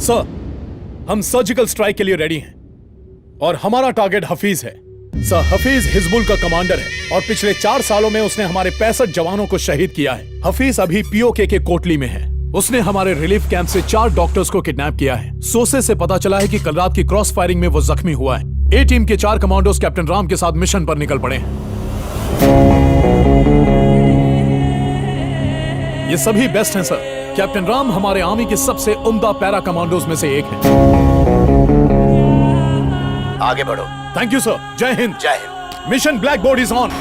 Sir, हम surgical strike के लिए रेडी हैं और हमारा टारगेट हफीज है। सर, हफीज हिजबुल का कमांडर है और पिछले 4 सालों में उसने हमारे 65 जवानों को शहीद किया है। हफीज अभी पीओके के कोटली में है। उसने हमारे रिलीफ कैंप से 4 डॉक्टर्स को किडनैप किया है। सोर्सेज से पता चला है कि कल रात की क्रॉस फायरिंग में वो जख्मी हुआ है। ए टीम के 4 कमांडोज कैप्टन राम के साथ मिशन पर निकल पड़े हैं। ये सभी बेस्ट हैं सर। कैप्टन राम हमारे आर्मी के सबसे उम्दा पैरा कमांडोज में से एक है। आगे बढ़ो। Thank you sir. जय हिंद। जय Hind. Mission black board is on.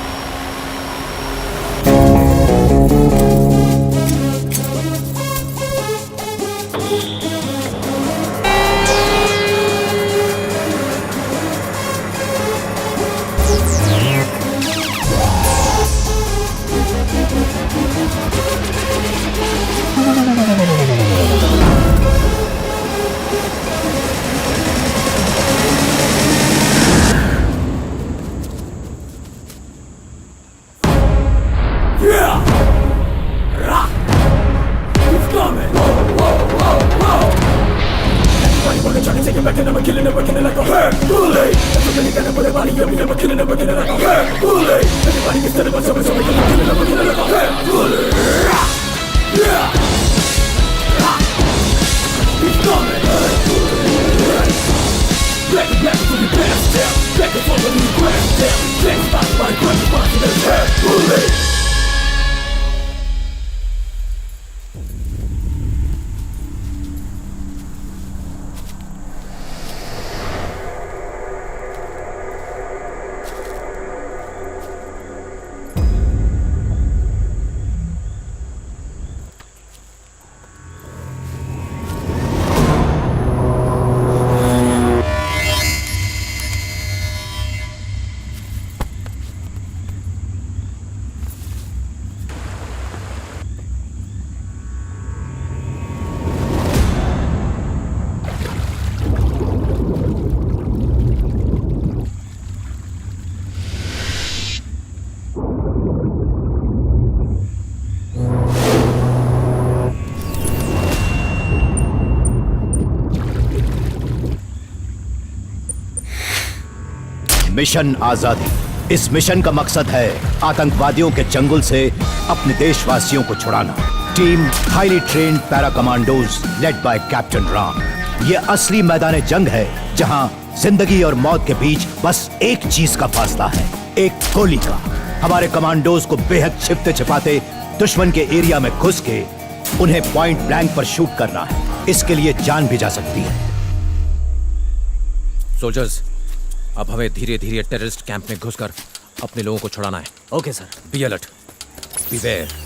Mission आजादी। इस मिशन का मकसद है आतंकवादियों के चंगुल से अपने देशवासियों को छुड़ाना। Team highly trained para commandos led by captain Ram. यह असली मैदान जंग है जहां जिंदगी और मौत के बीच बस एक चीज का फासला है, एक गोली का। हमारे कमांडोज को बेहद छिपते छिपाते दुश्मन के एरिया में घुस के उन्हें पॉइंट ब्लैंक पर शूट करना है। इसके लिए जान भी जा सकती है। सोल्जर्स, अब हमें धीरे धीरे टेररिस्ट कैंप में घुसकर अपने लोगों को छुड़ाना है। Okay sir. Be alert, beware.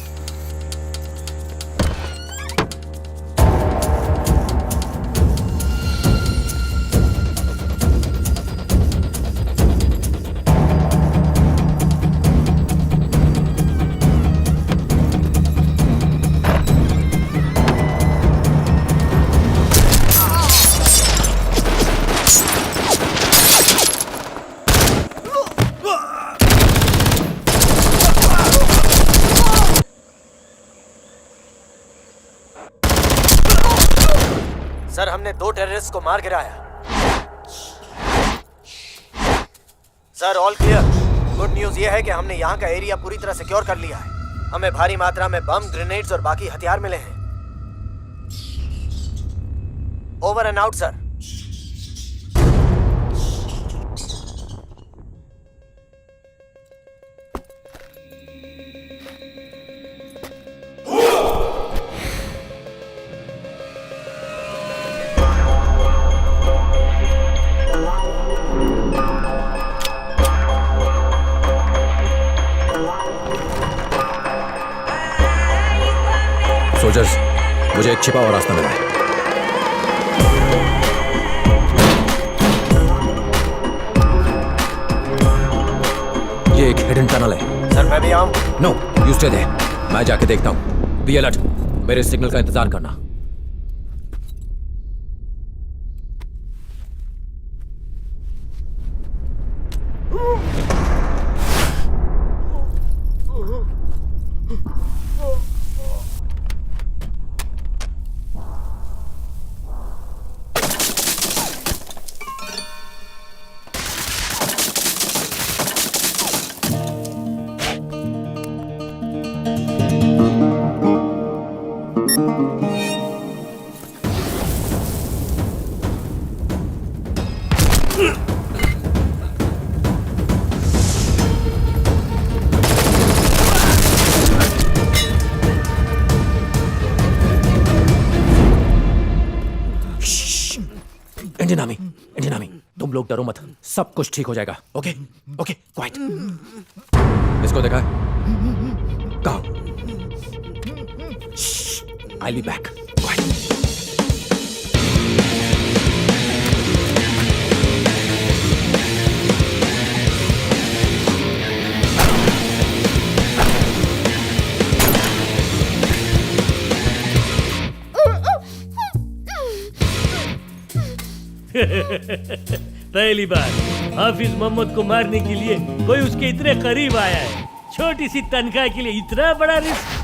Sir, हमने 2 टेररिस्ट को मार गिराया। Sir, all clear. Good news ये है कि हमने यहाँ का एरिया पूरी तरह सिक्योर कर लिया है। हमें भारी मात्रा में बम, ग्रेनेड्स और बाकी हथियार मिले हैं। Over and out sir. Soldiers, मुझे एक छिपा हुआ रास्ता मिला है। ये एक हिडन टनल है। सर, मैं भी आऊं? No, you stay there. मैं जाके देखता हूं। बी अलर्ट, मेरे सिग्नल का इंतजार करना। इंडियन आर्मी, तुम लोग डरो मत, सब कुछ ठीक हो जाएगा। Okay okay, quite. इसको देखा है? कहा? आई बी बैक। क्वाइट। पहली बार हाफिज मोहम्मद को मारने के लिए कोई उसके इतने करीब आया है। छोटी सी तनख्वाह के लिए इतना बड़ा रिस्क।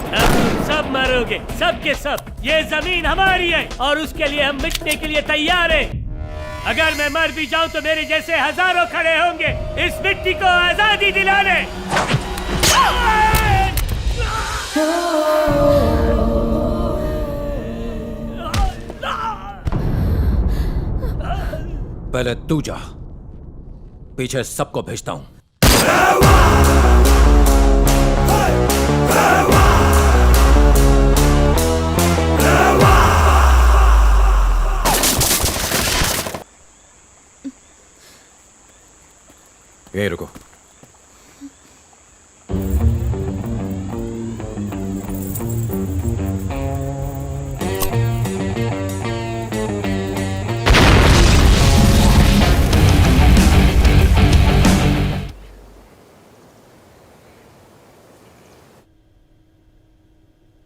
अब तुम सब मरोगे, सब के सब। ये जमीन हमारी है और उसके लिए हम मिटने के लिए तैयार हैं। अगर मैं मर भी जाऊं तो मेरे जैसे हजारों खड़े होंगे इस मिट्टी को आजादी दिलाने। पहले तू जा, पीछे सबको भेजता हूं। यहीं रुको।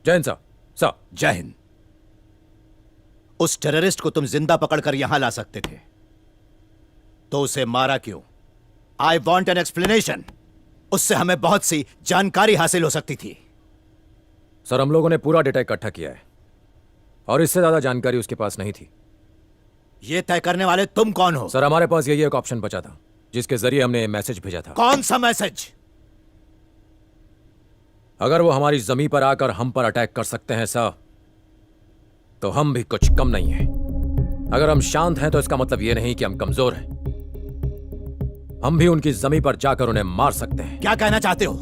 जय हिंद साहब। जय हिंद। उस टेररिस्ट को तुम जिंदा पकड़कर यहां ला सकते थे, तो उसे मारा क्यों? I want an explanation. उससे हमें बहुत सी जानकारी हासिल हो सकती थी। सर, हम लोगों ने पूरा डेटा इकट्ठा किया है और इससे ज्यादा जानकारी उसके पास नहीं थी। यह तय करने वाले तुम कौन हो? सर, हमारे पास यही एक ऑप्शन बचा था जिसके जरिए हमने मैसेज भेजा था। कौन सा मैसेज? अगर वो हमारी जमीन पर आकर हम पर अटैक कर सकते हैं सर, तो हम भी कुछ कम नहीं हैं। अगर हम शांत हैं तो इसका मतलब यह नहीं कि हम कमजोर हैं। हम भी उनकी जमीन पर जाकर उन्हें मार सकते हैं। क्या कहना चाहते हो?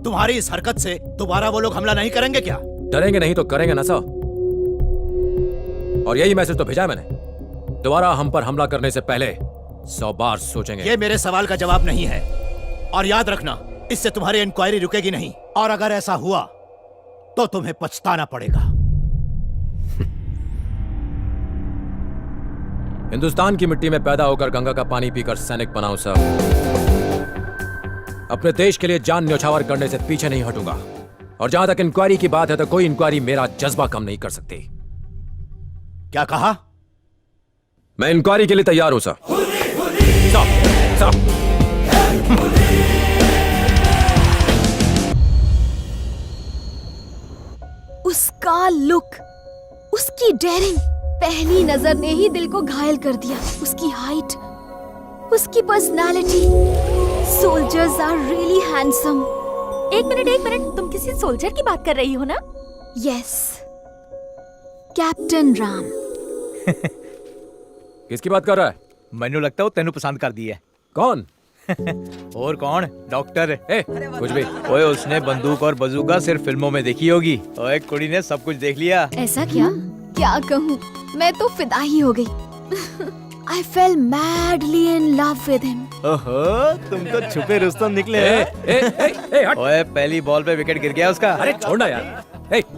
तुम्हारी इस हरकत से दोबारा वो लोग हमला नहीं करेंगे क्या? डरेंगे नहीं तो करेंगे ना सर। और यही मैसेज तो भेजा है मैंने। दोबारा हम पर हमला करने से पहले 100 बार सोचेंगे। ये मेरे सवाल का जवाब नहीं है, और याद रखना, इससे तुम्हारी इंक्वायरी रुकेगी नहीं, और अगर ऐसा हुआ तो तुम्हें पछताना पड़ेगा। हिंदुस्तान की मिट्टी में पैदा होकर गंगा का पानी पीकर सैनिक बनाऊं सर। अपने देश के लिए जान न्यौछावर करने से पीछे नहीं हटूंगा। और जहां तक इंक्वायरी की बात है तो कोई इंक्वायरी मेरा जज्बा कम नहीं कर सकती। क्या कहा? मैं इंक्वायरी के लिए तैयार हूं सर। उसका लुक, उसकी डेयरिंग पहली नजर ने ही दिल को घायल कर दिया। उसकी हाइट, उसकी personality. Soldiers are really handsome. एक मिनट, तुम किसी सोल्जर की बात कर रही हो ना? Yes, captain Ram. किसकी बात कर रहा है? मैनू लगता है वो तेनू पसंद कर दी है। कौन? और कौन? डॉक्टर। कुछ भी। ओए, उसने बंदूक और बंदूका सिर्फ फिल्मों में देखी होगी। ओए, कुड़ी ने सब कुछ देख लिया। ऐसा क्या कहूँ, मैं तो फिदा ही हो गई। I fell madly in love with him. ओहो, तुम तो छुपे रुस्तम निकले। हट। ओए, पहली बॉल पे विकेट गिर गया उसका। अरे छोड़ना यार।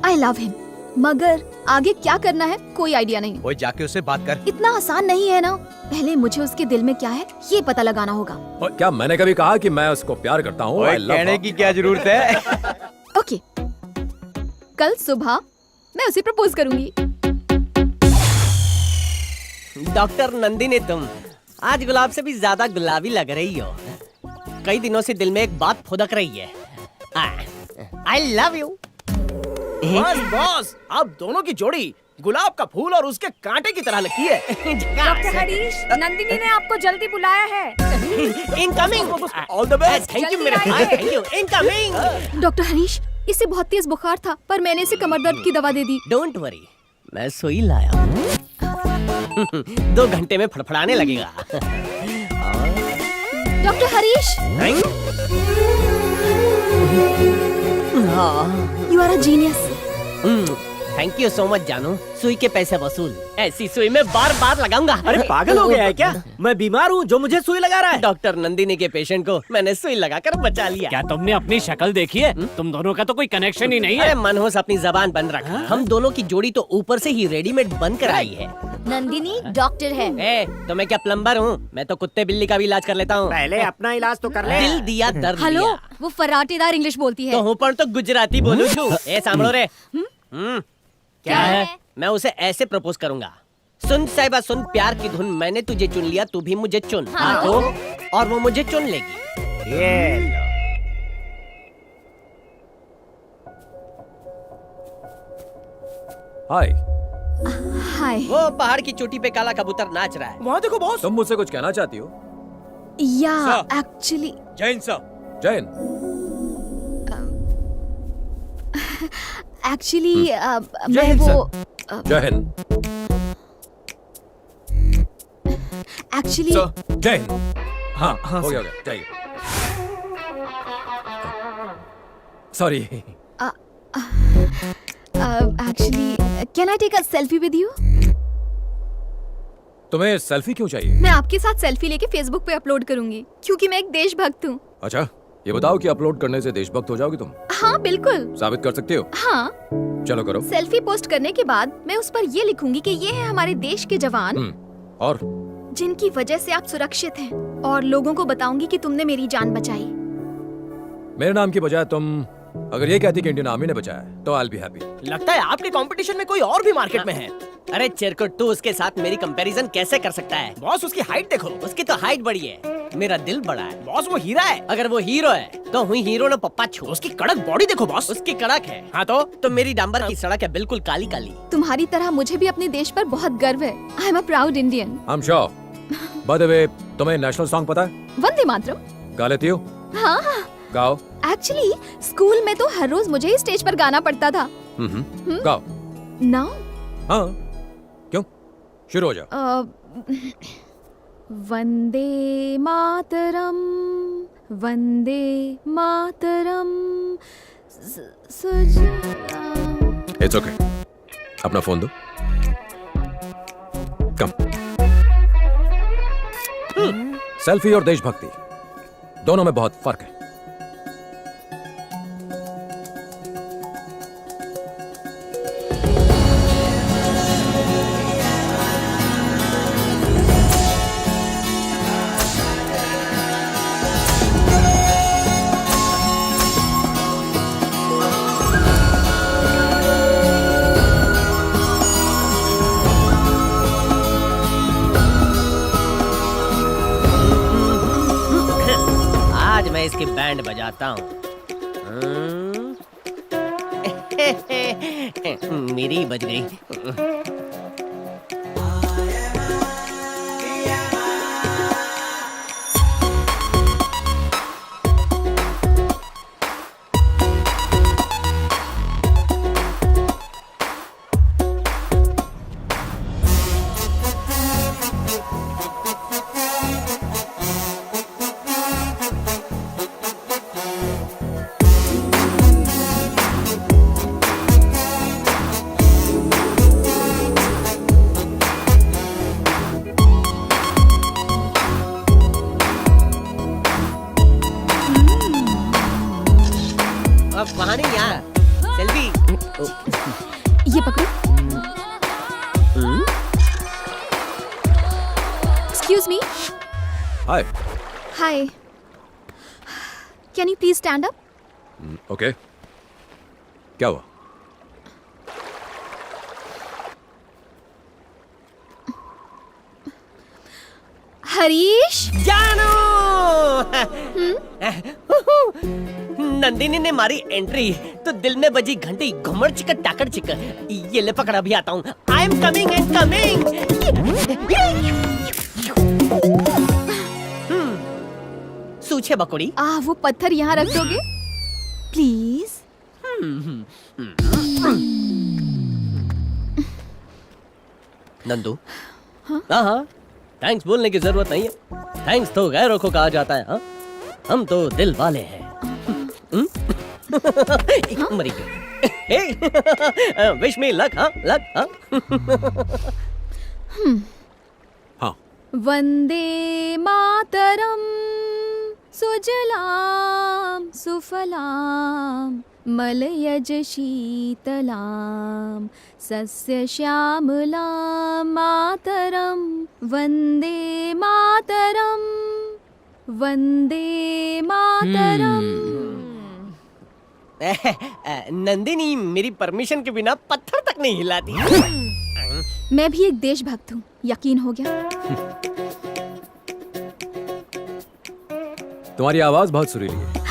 I love him. मगर आगे क्या करना है कोई आइडिया नहीं। ओए, जाके उससे बात कर। इतना आसान नहीं है ना। पहले मुझे उसके दिल में क्या है ये पता लगाना होगा। क्या मैंने कभी कहा कि मैं उसको प्यार करता हूँ? ओए, कहने की क्या जरूरत है? ओके, कल सुबह मैं उसे प्रपोज करूंगी। डॉक्टर नंदिनी, तुम आज गुलाब से भी ज्यादा गुलाबी लग रही हो। कई दिनों से दिल में एक बात फुदक रही है। I love you. बस बॉस, आप दोनों की जोड़ी गुलाब का फूल और उसके कांटे की तरह लगती है। डॉक्टर हरीश, नंदिनी ने आपको जल्दी बुलाया है। Incoming. All the best. Thank you मेरे भाई, thank you. Incoming. Doctor Harish, इसे बहुत तेज बुखार था पर मैंने इसे कमर दर्द की दवा दे दी। डोंट वरी, मैं सुई लाया हूँ। 2 घंटे में फड़फड़ाने लगेगा। Doctor Harish, you are a genius. Thank you so much जानू। सुई के पैसे वसूल। ऐसी सुई में बार बार लगाऊंगा। अरे पागल हो गया है क्या? मैं बीमार हूँ जो मुझे सुई लगा रहा है। डॉक्टर नंदिनी के पेशेंट को मैंने सुई लगाकर बचा लिया। क्या तुमने अपनी शक्ल देखी है? तुम दोनों का तो कोई कनेक्शन ही नहीं है। अरे मनहोस अपनी जबान बंद रख। हम दोनों की जोड़ी तो ऊपर से ही रेडीमेड बन कर आई है। नंदिनी डॉक्टर है। तो मैं क्या प्लम्बर हूँ? मैं तो कुत्ते बिल्ली का भी इलाज कर लेता हूँ। पहले अपना इलाज तो कर ले। दिल दिया दर्द हेलो, दिया। वो फराटेदार इंग्लिश बोलती है। तो हूँ पर तो गुजराती बोलूं छू। ए सांभळो रे। क्या है? मैं उसे ऐसे प्रपोज करूंगा। सुन साहिबा सुन, प्यार की धुन, मैंने तुझे चुन लिया, तू भी मुझे चुन। हाँ तो और वो मुझे चुन लेगी। ये लो। हाय, हाय। वो पहाड़ की चोटी पे काला कबूतर नाच रहा है। वहाँ देखो बॉस। तुम मुझसे कुछ कहना चाहती हो? या सर। एक्चुअली जैन साहब। जैन। एक्चुअली मैं वो जय हिंद। एक्चुअली जय हिंद। हाँ हो गया जाइए। Sorry. Actually can I take a selfie with you? तुम्हें सेल्फी क्यों चाहिए? मैं आपके साथ सेल्फी लेके फेसबुक पे अपलोड करूंगी क्योंकि मैं एक देशभक्त हूँ। अच्छा, ये बताओ कि अपलोड करने से देशभक्त हो जाओगी तुम? हाँ बिल्कुल। साबित कर सकती हो? हाँ। चलो करो। सेल्फी पोस्ट करने के बाद मैं उस पर ये लिखूंगी कि ये है हमारे देश के जवान और जिनकी वजह से आप सुरक्षित हैं, और लोगों को बताऊंगी कि तुमने मेरी जान बचाई। मेरे नाम की बजाय तुम अगर ये कहती कि इंडियन आर्मी ने बचाया तो आई बी हैप्पी। लगता है आपके कंपटीशन में कोई और भी मार्केट में है। अरे चिरकुट, तू उसके साथ मेरी कंपैरिजन कैसे कर सकता है? बॉस उसकी हाइट देखो। उसकी तो हाइट बड़ी है, मेरा दिल बड़ा है। बॉस वो हीरा है। अगर वो हीरो है तो हुई हीरो ने पप्पा छू। उसकी कड़क बॉडी देखो बॉस। उसकी कड़क है। हाँ तो मेरी डांबर की सड़क है बिल्कुल काली काली। तुम्हारी तरह मुझे भी अपने देश पर बहुत गर्व है। I am a proud Indian. I am sure. Bye the वे, तुम्हें नेशनल सॉन्ग पता है? वंदे मातरम। गा लेती हो? हाँ। गाओ। एक्चुअली स्कूल में तो हर रोज मुझे ही स्टेज पर गाना पड़ता था। गाओ। नाउ? हाँ, क्यों? शुरू हो जाओ। वंदे मातरम, वंदे मातरम। It's okay. अपना फोन दो। कम। सेल्फी और देशभक्ति दोनों में बहुत फर्क है। इसकी बैंड बजाता हूँ। मेरी बज गई। वहाँ नहीं यार, सेल्फी। ये पकड़ो। Excuse me. Hi. Hi. Can you please stand up? Okay. क्या हुआ? हरीश। जानू। नंदिनी ने मारी एंट्री तो दिल में बजी घंटी, घुमड़ चिक टाकड़ चिक। ये ले पकड़ा भी आता हूँ। I am coming and coming. सूछे बकुड़ी। वो पत्थर यहाँ रख दोगे प्लीज? नंदू, हाँ, थैंक्स बोलने की जरूरत नहीं है। थैंक्स तो गैरों को कहा जाता है। हाँ, हम तो दिल वाले हैं। मरी गई। Wish me luck. हाँ, लक। हाँ। वंदे मातरम सुजलाम सुफलाम मलयज शीतलाम सस्य श्यामलाम मातरम वंदे मातरम वंदे मातरम। नंदिनी मेरी परमिशन के बिना पत्थर तक नहीं हिलाती। मैं भी एक देशभक्त हूँ, यकीन हो गया? तुम्हारी आवाज बहुत सुरीली है।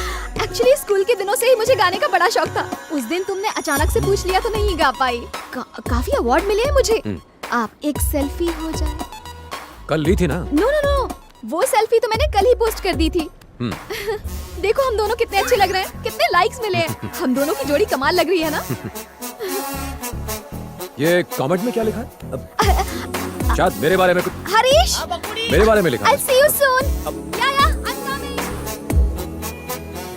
एक्चुअली स्कूल के दिनों से ही मुझे गाने का बड़ा शौक था। उस दिन तुमने अचानक से पूछ लिया तो नहीं गा पाई। काफी अवार्ड मिले हैं मुझे। आप एक सेल्फी हो जाए। कल ली थी ना? नो नो नो, वो सेल्फी तो मैंने कल ही पोस्ट कर दी थी। देखो हम दोनों कितने अच्छे लग रहे हैं, कितने लाइक्स मिले हैं। हम दोनों की जोड़ी कमाल लग रही है ना? ये कमेंट में क्या लिखा है? शायद मेरे बारे में कुछ। हरीश, मेरे बारे में लिखा है। I'll see you soon. Yeah, I'm coming.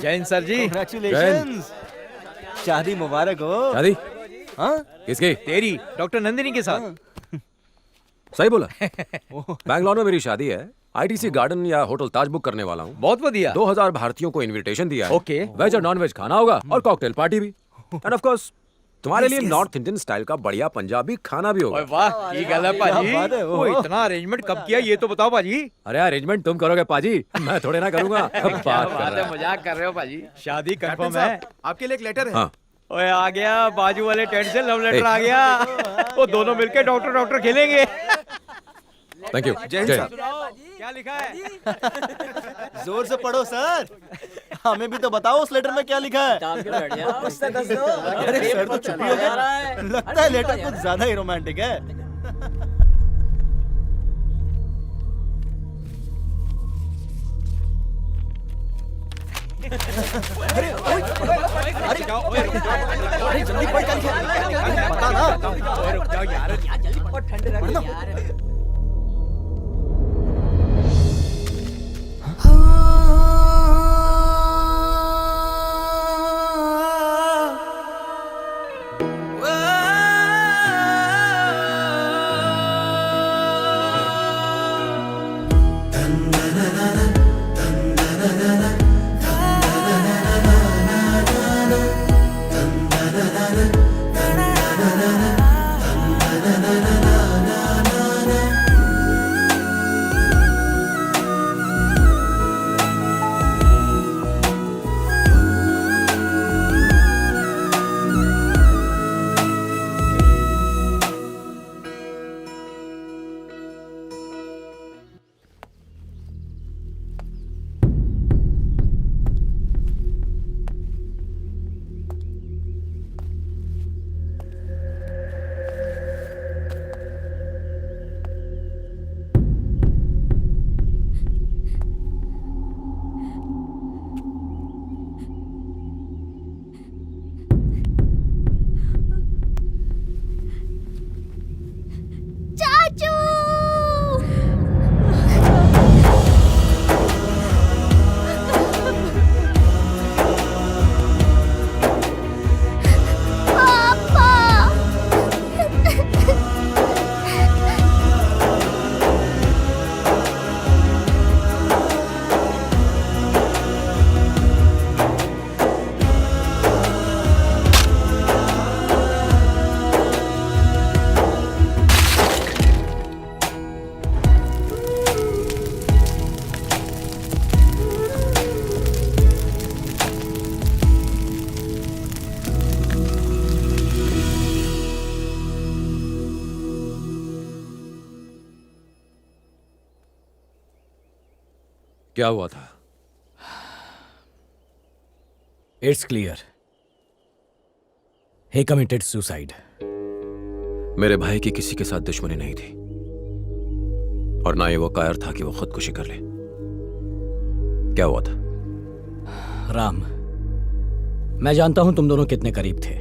Jain sir ji, Congratulations. शादी मुबारक हो। शादी? हाँ? किसकी? तेरी डॉक्टर नंदिनी के साथ। सही बोला। बैंगलोर में मेरी शादी है। आईटीसी गार्डन या होटल ताज बुक करने वाला हूँ। बहुत बढ़िया। 2000 भारतीयों को इनविटेशन दिया है। ओके। वेज और नॉन वेज खाना होगा और कॉकटेल पार्टी भी। एंड ऑफ कोर्स तुम्हारे लिए नॉर्थ इंडियन स्टाइल का बढ़िया पंजाबी खाना भी होगा। वाह, ये गल है पाजी। वो इतना अरेंजमेंट कब किया ये तो बताओ पाजी। अरे अरेंजमेंट तुम करोगे पाजी, मैं थोड़े ना करूंगा। बात कर रहा है। मजाक कर रहे हो पाजी। शादी कंफर्म है। आपके लिए एक लेटर है। हाँ। ओए आ गया, बाजू वाले टेंट से लव लेटर आ गया। वो दोनों मिलके डॉक्टर डॉक्टर खेलेंगे। Thank you. जय हिंद सर। क्या लिखा है? जोर से पढ़ो सर। हमें भी तो बताओ उस लेटर में क्या लिखा है। अरे सर तो चुप ही हो गए। लगता है लेटर कुछ ज्यादा ही रोमांटिक है। अरे जल्दी पढ़ कर बता ना। रुक जाओ यार। क्या हुआ था? It's clear, he committed suicide. मेरे भाई की किसी के साथ दुश्मनी नहीं थी और ना ही वो कायर था कि वो खुदकुशी कर ले। क्या हुआ था? राम, मैं जानता हूं तुम दोनों कितने करीब थे।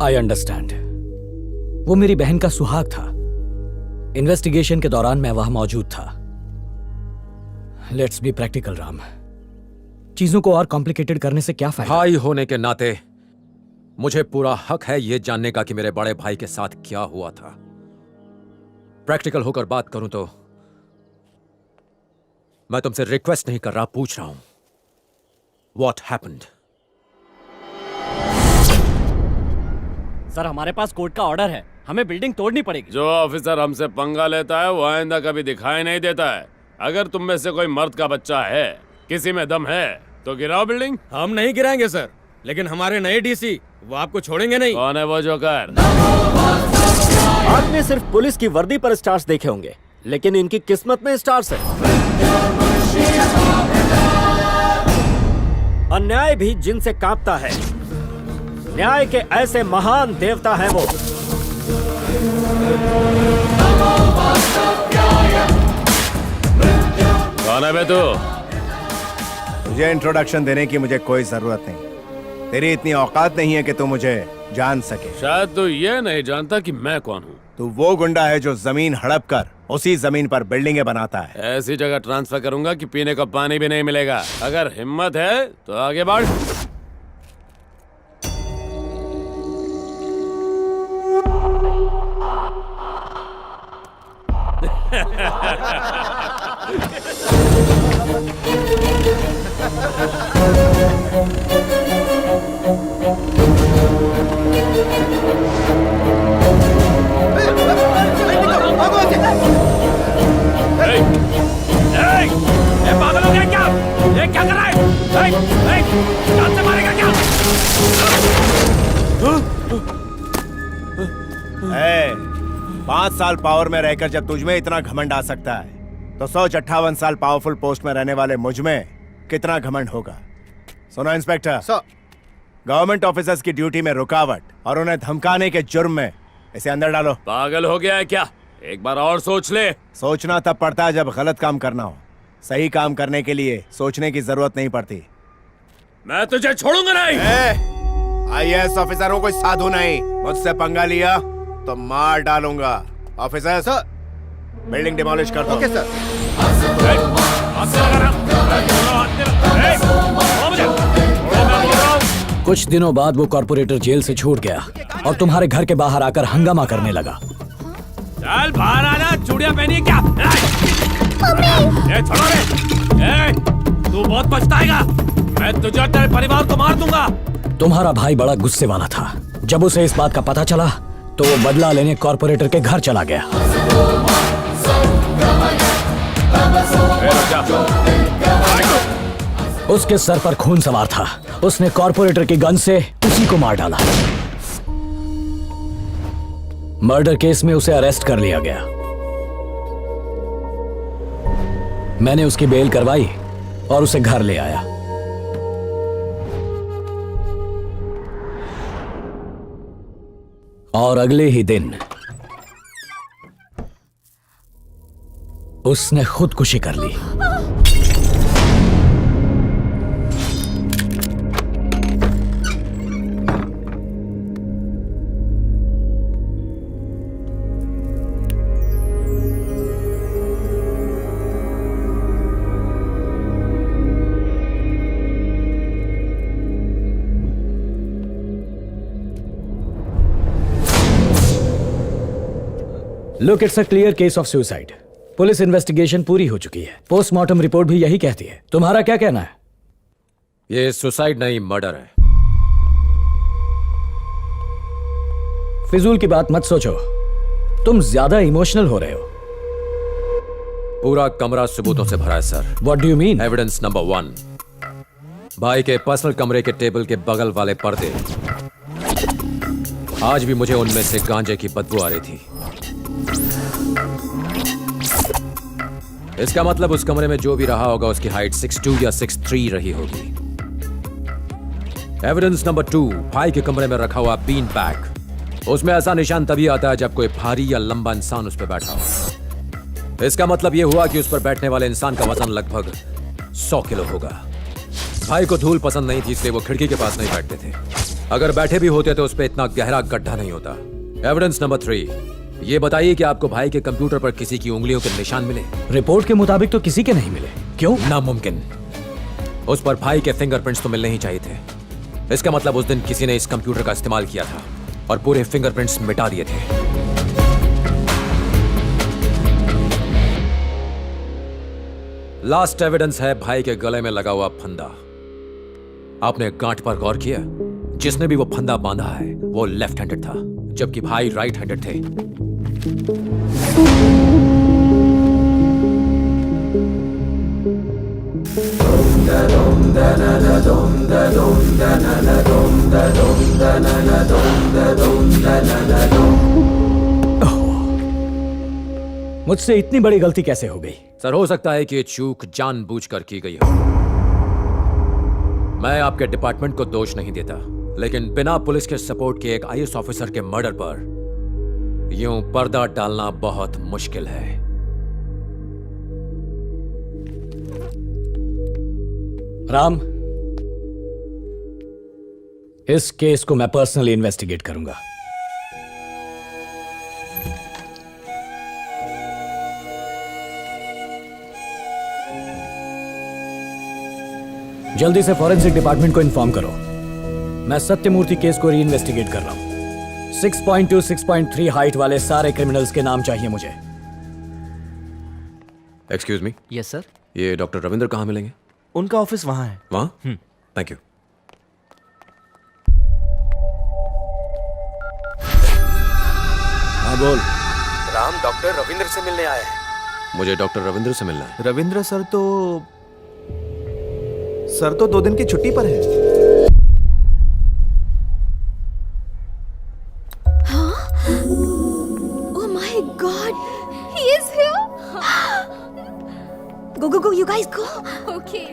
I understand. वो मेरी बहन का सुहाग था। इन्वेस्टिगेशन के दौरान मैं वहां मौजूद था। Let's be practical Ram. चीजों को और कॉम्प्लिकेटेड करने से क्या फायदा? भाई होने के नाते मुझे पूरा हक है यह जानने का कि मेरे बड़े भाई के साथ क्या हुआ था। प्रैक्टिकल होकर बात करूं तो मैं तुमसे रिक्वेस्ट नहीं कर रहा, पूछ रहा हूं व्हाट हैपेंड। सर हमारे पास कोर्ट का ऑर्डर है, हमें बिल्डिंग तोड़नी पड़ेगी। जो ऑफिसर हमसे पंगा लेता है वो आइंदा कभी दिखाई नहीं देता है। अगर तुम में से कोई मर्द का बच्चा है, किसी में दम है, तो गिराओ बिल्डिंग। हम नहीं गिराएंगे सर, लेकिन हमारे नए डीसी वो आपको छोड़ेंगे नहीं। कौन है वो जोकर? आपने सिर्फ पुलिस की वर्दी पर स्टार्स देखे होंगे, लेकिन इनकी किस्मत में स्टार्स है। अन्याय भी जिनसे कांपता है। न्याय के ऐसे महान देवता हैं वो। कौन है बे तू? तुझे इंट्रोडक्शन देने की मुझे कोई जरूरत नहीं। तेरी इतनी औकात नहीं है कि तू मुझे जान सके। शायद तू ये नहीं जानता कि मैं कौन हूँ। तू वो गुंडा है जो जमीन हड़प कर उसी जमीन पर बिल्डिंगें बनाता है। ऐसी जगह ट्रांसफर करूंगा कि पीने का पानी भी नहीं मिलेगा। अगर हिम्मत है तो आगे बढ़। पागल हो गया क्या? ये क्या कर रहा है? जान से मारेगा क्या? 5 साल पावर में रहकर जब तुझ में इतना घमंड आ सकता है तो सोच 58 साल पावरफुल पोस्ट में रहने वाले मुझ में कितना घमंड होगा। सुनो इंस्पेक्टर, गवर्नमेंट ऑफिसर्स की ड्यूटी में रुकावट और उन्हें धमकाने के जुर्म में इसे अंदर डालो। पागल हो गया है क्या? एक बार और सोच ले। सोचना तब पड़ता है जब गलत काम करना हो। सही काम करने के लिए सोचने की जरूरत नहीं पड़ती। मैं तुझे छोड़ूंगा नहीं। IAS ऑफिसर हूँ, कोई साधु नहीं। मुझसे पंगा लिया तो मार डालूंगा। ऑफिसर सर, बिल्डिंग डिमोलिश कर दो। Okay sir. कुछ दिनों बाद वो कॉर्पोरेटर जेल से छूट गया और तुम्हारे घर के बाहर आकर हंगामा करने लगा। चल बाहर आना, चूड़ियां पहनी क्या? छोड़ो रे। तू बहुत पछताएगा। मैं तुझे और तेरे परिवार को मार दूंगा। तुम्हारा भाई बड़ा गुस्से वाला था। जब उसे इस बात का पता चला तो वो बदला लेने कॉर्पोरेटर के घर चला गया। उसके सर पर खून सवार था। उसने कॉर्पोरेटर की गन से उसी को मार डाला। मर्डर केस में उसे अरेस्ट कर लिया गया। मैंने उसकी बेल करवाई और उसे घर ले आया। और अगले ही दिन उसने खुदकुशी कर ली। Look, it's a clear case of suicide. Police investigation पूरी हो चुकी है। पोस्टमार्टम रिपोर्ट भी यही कहती है। तुम्हारा क्या कहना है? ये सुसाइड नहीं, मर्डर है। फिजूल की बात मत सोचो, तुम ज्यादा इमोशनल हो रहे हो। पूरा कमरा सबूतों से भरा है sir. What do you mean? Evidence number 1, भाई के पर्सनल कमरे के टेबल के बगल वाले पर्दे। आज भी मुझे उनमें से गांजे की बदबू आ रही थी। इसका मतलब उस कमरे में जो भी रहा होगा उसकी हाइट 6'2" या 6'3" रही होगी। एविडेंस नंबर 2, भाई के कमरे में रखा हुआ बीन बैग। उसमें ऐसा निशान तभी आता है जब कोई भारी या लंबा इंसान उस पर बैठा हो। इसका मतलब यह हुआ कि उस पर बैठने वाले इंसान का वजन लगभग 100 किलो होगा। भाई को धूल पसंद नहीं थी, इसलिए वो खिड़की के पास नहीं बैठते थे। अगर बैठे भी होते तो उस पर इतना गहरा गड्ढा नहीं होता। एविडेंस नंबर 3, ये बताइए कि आपको भाई के कंप्यूटर पर किसी की उंगलियों के निशान मिले? रिपोर्ट के मुताबिक तो किसी के नहीं मिले। क्यों? नामुमकिन। उस पर भाई के फिंगरप्रिंट्स तो मिलने ही चाहिए थे। इसका मतलब उस दिन किसी ने इस कंप्यूटर का इस्तेमाल किया था और पूरे फिंगरप्रिंट्स मिटा दिए थे। लास्ट एविडेंस है भाई के गले में लगा हुआ फंदा। आपने गांठ पर गौर किया? जिसने भी वो फंदा बांधा है वो लेफ्ट हैंडेड था, जबकि भाई राइट हैंडेड थे। मुझसे इतनी बड़ी गलती कैसे हो गई? सर, हो सकता है कि ये चूक जानबूझकर की गई हो। मैं आपके डिपार्टमेंट को दोष नहीं देता, लेकिन बिना पुलिस के सपोर्ट के एक आईएएस ऑफिसर के मर्डर पर यूं पर्दा डालना बहुत मुश्किल है। राम, इस केस को मैं पर्सनली इन्वेस्टिगेट करूंगा। जल्दी से फॉरेंसिक डिपार्टमेंट को इन्फॉर्म करो। मैं सत्यमूर्ति केस को री-इन्वेस्टिगेट कर रहा हूं। 6.2, 6.3 हाइट वाले सारे क्रिमिनल्स के नाम चाहिए मुझे। Excuse me. Yes sir. ये डॉक्टर रविंद्र कहाँ मिलेंगे? उनका ऑफिस वहां है। वहाँ? Thank you. हाँ बोल। राम डॉक्टर रविंद्र से मिलने आए हैं। मुझे डॉक्टर रविंद्र से मिलना है। रविंद्र सर तो 2 दिन की छुट्टी पर है। Oh my God, he is here. Go, you guys go. Okay.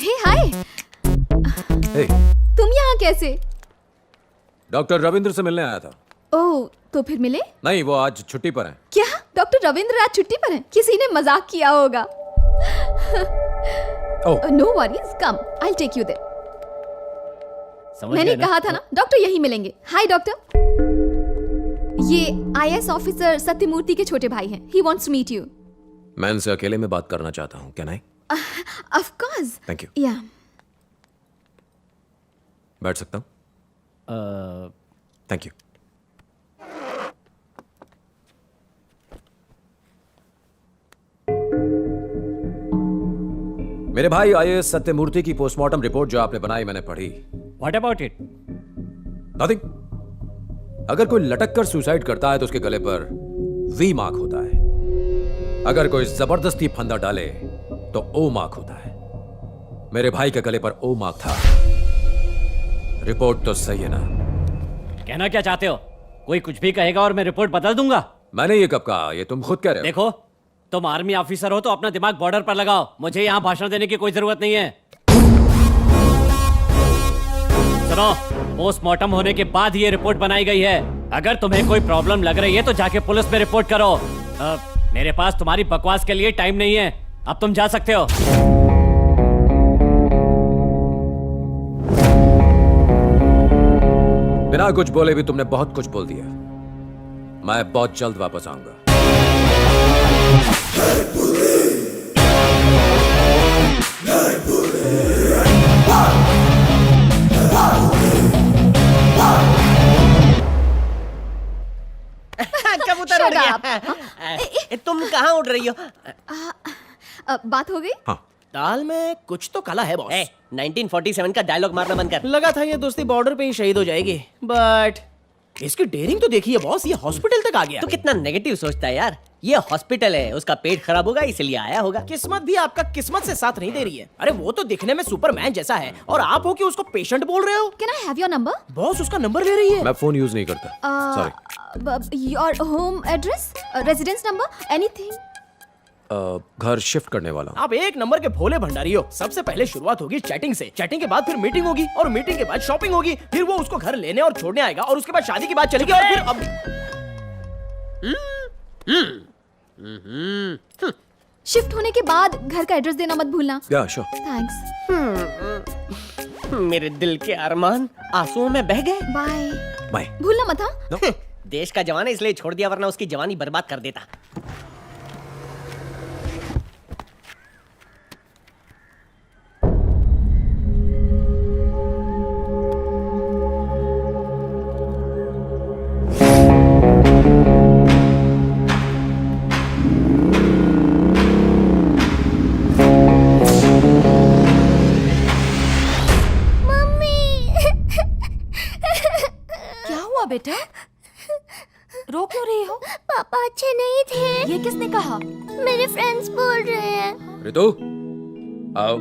Hey, hi. Hey. तुम यहाँ कैसे? डॉक्टर रविंद्र से मिलने आया था। ओह, तो फिर मिले? नहीं, वो आज छुट्टी पर हैं। क्या? डॉक्टर रविंद्र आज छुट्टी पर हैं? किसी ने मजाक किया होगा। No worries, come, I take you there. मैंने कहा था ना, डॉक्टर यहीं मिलेंगे। हाय डॉक्टर, ये आईएएस ऑफिसर सत्यमूर्ति के छोटे भाई हैं। He wants to meet you. मैं इनसे अकेले में बात करना चाहता हूँ। Can I? Of course. Thank you. Yeah. बैठ सकता हूँ? Thank you. मेरे भाई आईएएस सत्यमूर्ति की पोस्टमार्टम रिपोर्ट जो आपने बनाई मैंने पढ़ी। What about it? नथिंग। अगर कोई लटक कर सुसाइड करता है तो उसके गले पर वी मार्क होता है। अगर कोई जबरदस्ती फंदा डाले तो ओ मार्क होता है। मेरे भाई के गले पर ओ मार्क था। रिपोर्ट तो सही है ना? कहना क्या चाहते हो? कोई कुछ भी कहेगा और मैं रिपोर्ट बदल दूंगा। मैंने ये कब कहा? ये तुम खुद कह रहे हो। देखो, तुम आर्मी ऑफिसर हो तो अपना दिमाग बॉर्डर पर लगाओ। मुझे यहाँ भाषण देने की कोई जरूरत नहीं है। सुनो, पोस्टमार्टम होने के बाद ही ये रिपोर्ट बनाई गई है। अगर तुम्हें कोई प्रॉब्लम लग रही है तो जाके पुलिस में रिपोर्ट करो। मेरे पास तुम्हारी बकवास के लिए टाइम नहीं है। अब तुम जा सकते हो। बिना कुछ बोले भी तुमने बहुत कुछ बोल दिया। मैं बहुत जल्द वापस आऊंगा। कबूतर उड़ गया। तुम कहाँ उड़ रही हो? बात हो गई? हाँ। दाल में कुछ तो काला है बॉस। 1947 का डायलॉग मारना बंद कर। लगा था ये दोस्ती बॉर्डर पे ही शहीद हो जाएगी, बट इसकी डेयरिंग तो देखिए बॉस, ये हॉस्पिटल तक आ गया। तू कितना नेगेटिव सोचता है यार। ये हॉस्पिटल है, उसका पेट खराब होगा इसलिए आया होगा। किस्मत भी आपका किस्मत से साथ नहीं दे रही है। अरे वो तो दिखने में सुपरमैन जैसा है और आप हो कि उसको पेशेंट बोल रहे हो। Can I have your number? Boss उसका नंबर ले रही है। मैं फोन यूज नहीं करता। Sorry. Your home address, residence number, anything? घर शिफ्ट करने वाला हूँ। आप एक नंबर के भोले भंडारी हो। सबसे पहले शुरुआत होगी चैटिंग से, चैटिंग के बाद फिर मीटिंग होगी और मीटिंग के बाद शॉपिंग होगी, फिर वो उसको घर लेने और छोड़ने आएगा और उसके बाद शादी की बात चलेगी और फिर अब शिफ्ट होने के बाद घर का एड्रेस देना मत भूलना। या श्योर। थैंक्स। मेरे दिल के अरमान आंसुओं में बह गए। बाय। बाय। भूलना मत हाँ। देश का जवान है इसलिए छोड़ दिया, वरना उसकी जवानी बर्बाद कर देता। बेटा रो क्यों रही हो? पापा अच्छे नहीं थे। ये किसने कहा? मेरे फ्रेंड्स बोल रहे हैं। रितु आओ,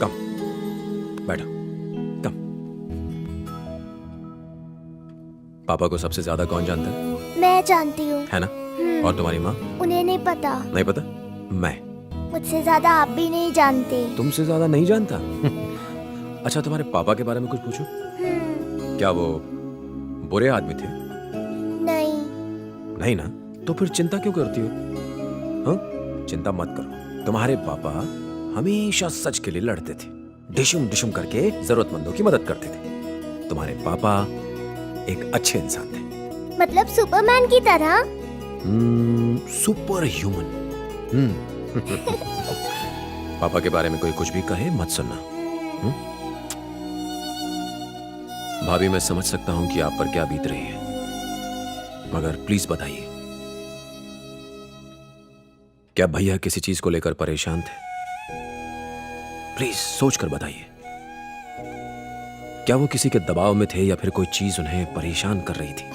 कम बैठो, कम। पापा को सबसे ज्यादा कौन जानता है? मैं जानती हूँ। है ना? और तुम्हारी माँ? उन्हें नहीं पता। नहीं पता? मैं मुझसे ज्यादा आप भी नहीं जानते। तुमसे ज्यादा नहीं जानता? अच्छा, तुम्हारे पापा के बारे में कुछ पूछूं? क्या वो बुरे आदमी थे? नहीं। नहीं ना? तो फिर चिंता क्यों करती हो? हाँ? चिंता मत करो, तुम्हारे पापा हमेशा सच के लिए लड़ते थे, डिशुम डिशुम करके जरूरतमंदों की मदद करते थे। तुम्हारे पापा एक अच्छे इंसान थे। मतलब सुपरमैन की तरह? Super human. पापा के बारे में कोई कुछ भी कहे मत सुनना। भाभी, मैं समझ सकता हूं कि आप पर क्या बीत रही है, मगर प्लीज बताइए, क्या भैया किसी चीज को लेकर परेशान थे? प्लीज सोच कर बताइए। क्या वो किसी के दबाव में थे या फिर कोई चीज उन्हें परेशान कर रही थी?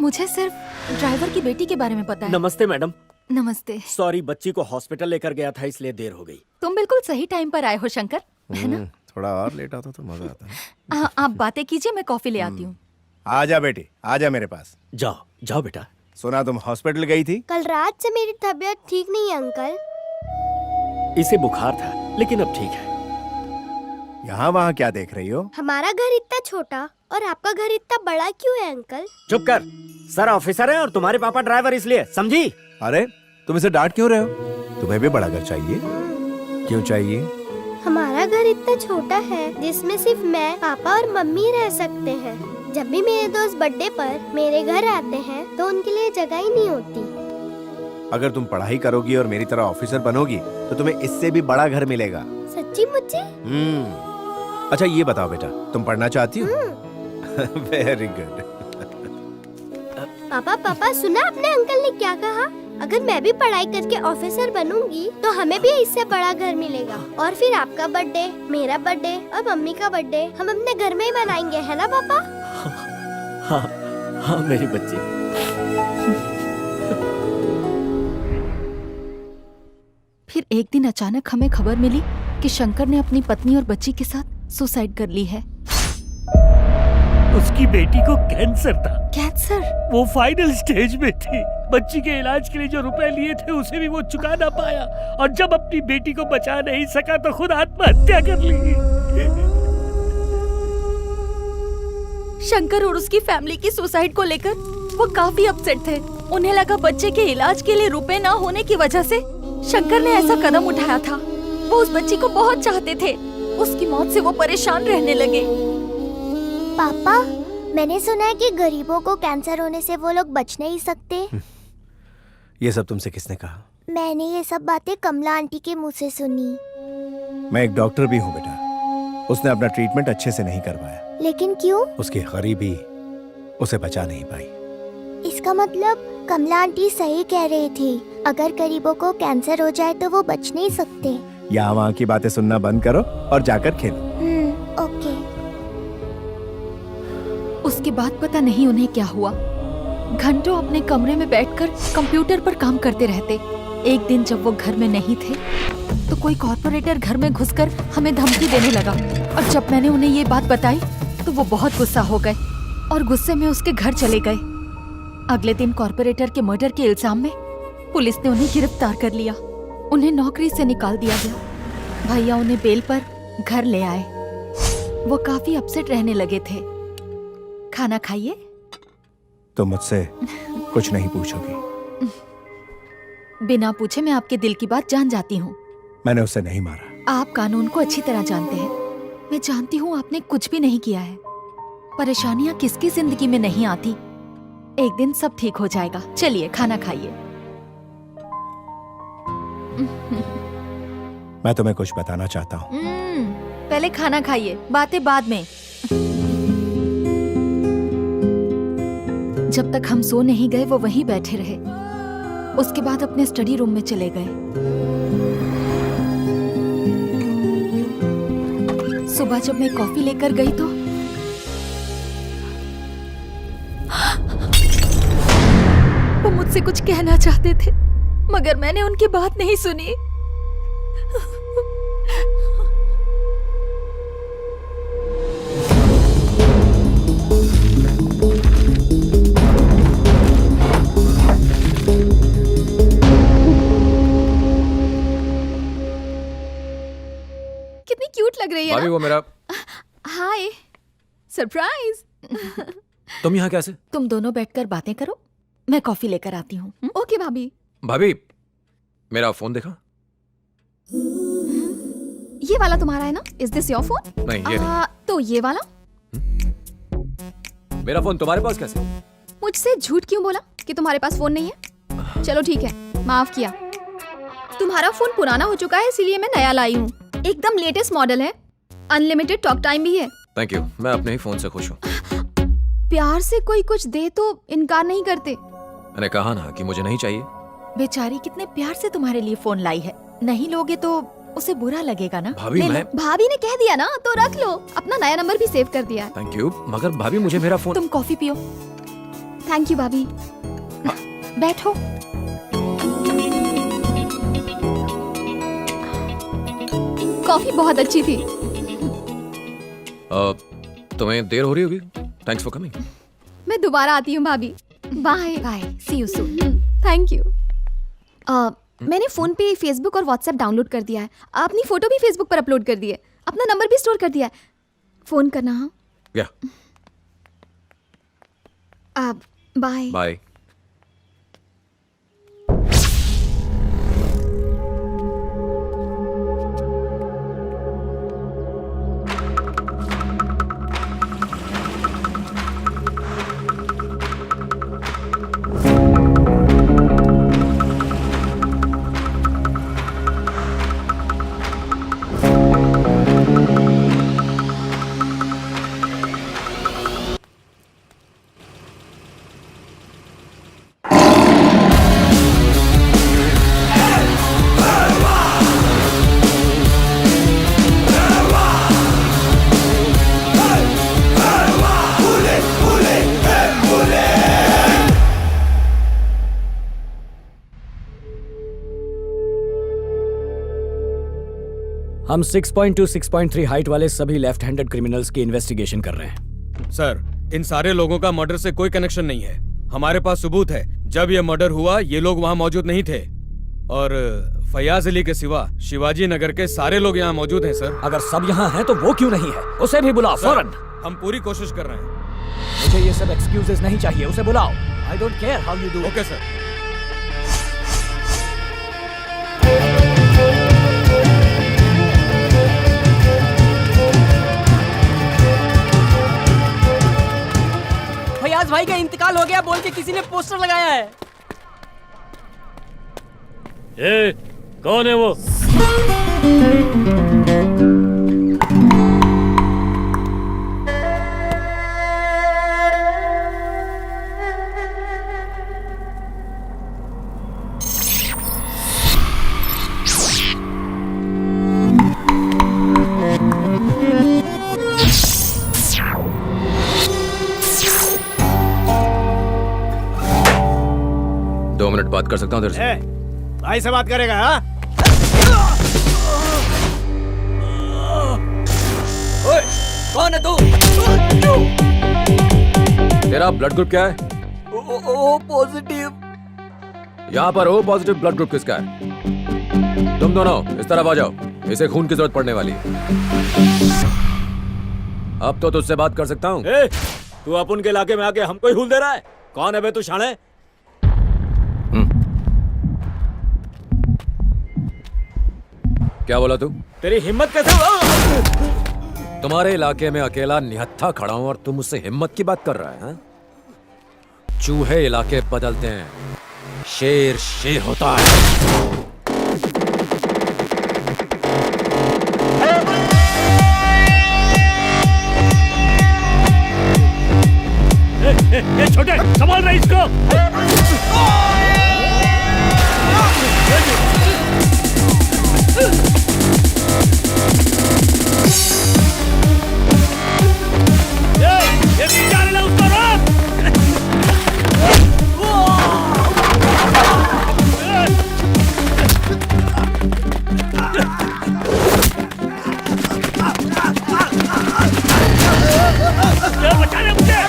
मुझे सिर्फ ड्राइवर की बेटी के बारे में पता है। नमस्ते मैडम। नमस्ते। सॉरी, बच्ची को हॉस्पिटल लेकर गया था इसलिए देर हो गई। तुम बिल्कुल सही टाइम पर आए हो शंकर, है ना? थोड़ा और लेट आता तो मजा आता है। आप बातें कीजिए, मैं कॉफी ले आती हूँ। आजा बेटी, आजा मेरे पास। जाओ जाओ बेटा। सुना तुम हॉस्पिटल गई थी? कल रात से मेरी तबीयत ठीक नहीं है अंकल। इसे बुखार था लेकिन अब ठीक है। यहाँ वहाँ क्या देख रही हो? हमारा घर इतना छोटा और आपका घर इतना बड़ा क्यों है अंकल? चुप कर, सर ऑफिसर है और तुम्हारे पापा ड्राइवर, इसलिए समझी? अरे तुम इसे डांट क्यों रहे हो? तुम्हें भी बड़ा घर चाहिए। क्यों चाहिए? हमारा घर इतना छोटा है जिसमें सिर्फ मैं, पापा और मम्मी रह सकते हैं। जब भी मेरे दोस्त बर्थडे पर मेरे घर आते हैं तो उनके लिए जगह ही नहीं होती। अगर तुम पढ़ाई करोगी और मेरी तरह ऑफिसर बनोगी तो तुम्हें इससे भी बड़ा घर मिलेगा। सच्ची मुझे? अच्छा ये बताओ बेटा, तुम पढ़ना चाहती हो? Very good. पापा पापा, सुना आपने अंकल ने क्या कहा? अगर मैं भी पढ़ाई करके ऑफिसर बनूंगी तो हमें भी इससे बड़ा घर मिलेगा और फिर आपका बर्थडे, मेरा बर्थडे और मम्मी का बर्थडे हम अपने घर में ही मनाएंगे, है ना पापा? हाँ हाँ मेरी बच्ची। फिर एक दिन अचानक हमें खबर मिली कि शंकर ने अपनी पत्नी और बच्ची के साथ सुसाइड कर ली है। उसकी बेटी को कैंसर था। कैंसर? वो फाइनल स्टेज में थी। बच्ची के इलाज के लिए जो रुपए लिए थे उसे भी वो चुका ना पाया और जब अपनी बेटी को बचा नहीं सका तो खुद आत्महत्या कर ली। शंकर और उसकी फैमिली की सुसाइड को लेकर वो काफी अपसेट थे। उन्हें लगा बच्चे के इलाज के लिए रुपए ना होने की वजह से शंकर ने ऐसा कदम उठाया था। वो उस बच्ची को बहुत चाहते थे। उसकी मौत से वो परेशान रहने लगे। पापा, मैंने सुना है कि गरीबों को कैंसर होने से वो लोग बच नहीं सकते। ये सब तुमसे किसने कहा? मैंने ये सब बातें कमला आंटी के मुंह से सुनी। मैं एक डॉक्टर भी हूँ बेटा। उसने अपना ट्रीटमेंट अच्छे से नहीं करवाया। लेकिन क्यों? उसकी गरीबी उसे बचा नहीं पाई। इसका मतलब कमला आंटी सही कह रही थी, अगर गरीबों को कैंसर हो जाए तो वो बच नहीं सकते। यहाँ वहाँ की बातें सुनना बंद करो और जाकर खेलो। ओके। उसके बाद पता नहीं उन्हें क्या हुआ। घंटों अपने कमरे में बैठकर कंप्यूटर पर काम करते रहते। एक दिन जब वो घर में नहीं थे तो कोई कॉर्पोरेटर घर में घुसकर हमें धमकी देने लगा और जब मैंने उन्हें ये बात बताई तो वो बहुत गुस्सा हो गए और गुस्से में उसके घर चले गए। अगले दिन कॉर्पोरेटर के मर्डर के इल्जाम में पुलिस ने उन्हें गिरफ्तार कर लिया। उन्हें नौकरी से निकाल दिया गया। भैया उन्हें बेल पर घर ले आए। वो काफी अपसेट रहने लगे थे। खाना खाइए। तुम मुझसे कुछ नहीं पूछोगी? बिना पूछे मैं आपके दिल की बात जान जाती हूँ। मैंने उसे नहीं मारा। आप कानून को अच्छी तरह जानते हैं। मैं जानती हूँ आपने कुछ भी नहीं किया है। परेशानियाँ किसकी जिंदगी में नहीं आती। एक दिन सब ठीक हो जाएगा। चलिए खाना खाइए। मैं तुम्हें कुछ बताना चाहता हूँ। पहले खाना खाइए, बातें बाद में। जब तक हम सो नहीं गए वो वहीं बैठे रहे। उसके बाद अपने स्टडी रूम में चले गए। सुबह जब मैं कॉफी लेकर गई तो वो मुझसे कुछ कहना चाहते थे, मगर मैंने उनकी बात नहीं सुनी। कितनी क्यूट लग रही है भाभी ना? वो मेरा। हाय, सरप्राइज। तुम यहाँ कैसे? तुम दोनों बैठकर बातें करो, मैं कॉफी लेकर आती हूँ। ओके भाभी। भाभी मेरा फोन देखा? ये वाला तुम्हारा है ना? Is this your phone? नहीं ये नहीं। तो ये वाला? मेरा फोन तुम्हारे पास कैसे? मुझसे झूठ क्यों बोला कि तुम्हारे पास फोन नहीं है? चलो ठीक है, माफ किया। तुम्हारा फोन पुराना हो चुका है इसीलिए मैं नया लाई हूँ। एकदम लेटेस्ट मॉडल है। अनलिमिटेड टॉक टाइम भी है। थैंक यू, मैं अपने ही फोन से खुश हूँ। प्यार से कोई कुछ दे तो इनकार नहीं करते। मैंने कहा ना कि मुझे नहीं चाहिए। बेचारी कितने प्यार से तुम्हारे लिए फोन लाई है। नहीं लोगे तो उसे बुरा लगेगा ना। भाभी ले लो। मैं। भाभी ने कह दिया ना तो रख लो। अपना नया नंबर भी सेव कर दिया है। थैंक यू, मगर भाभी मुझे मेरा फोन। तुम कॉफी पियो। थैंक यू भाभी। बैठो। कॉफी बहुत अच्छी थी। तुम्हें देर हो रही होगी। Thanks for coming. मैं दोबारा आती हूँ भाभी। Bye bye, see you soon. Thank you. मैंने फोन पे फेसबुक और व्हाट्सएप डाउनलोड कर दिया है। अपनी फोटो भी फेसबुक पर अपलोड कर दी है। अपना नंबर भी स्टोर कर दिया है। फोन करना। हाँ या बाय बाय। हम 6.2 6.3 हाइट वाले सभी लेफ्ट हैंडेड क्रिमिनल्स की इन्वेस्टिगेशन कर रहे हैं। सर, इन सारे लोगों का मर्डर से कोई कनेक्शन नहीं है। हमारे पास सबूत है। जब ये मर्डर हुआ ये लोग वहाँ मौजूद नहीं थे। और फयाज अली के सिवा शिवाजी नगर के सारे लोग यहाँ मौजूद हैं सर। अगर सब यहाँ हैं तो वो क्यों नहीं है? उसे भी बुलाओ फौरन। हम पूरी कोशिश कर रहे हैं। मुझे ये सब एक्सक्यूजेस नहीं चाहिए, उसे बुलाओ। I don't care how you do. Okay sir. Fayaz भाई का इंतकाल हो गया बोल के किसी ने पोस्टर लगाया है। ए, कौन है वो? दो मिनट बात कर सकता हूँ तेरे से? भाई से बात करेगा? हाँ? ओए, कौन है तू? तेरा ब्लड ग्रुप क्या है? O positive. यहाँ पर ओ पॉजिटिव ब्लड ग्रुप किसका है? तुम दोनों इस तरफ आ जाओ, इसे खून की जरूरत पड़ने वाली है। अब तो तुझसे बात कर सकता हूँ। तू अपन के इलाके में आके हमको ही हुल दे रहा है? कौन है बे तू शाणे? क्या बोला तू? तेरी हिम्मत कैसे? तुम्हारे इलाके में अकेला निहत्था खड़ा हूं और तुम मुझसे हिम्मत की बात कर रहा है हाँ? चूहे इलाके बदलते हैं, शेर शेर होता है। ए, छोटे संभाल रहा इसको। ये जाने ला उसको रोक। बचा ले मुझे।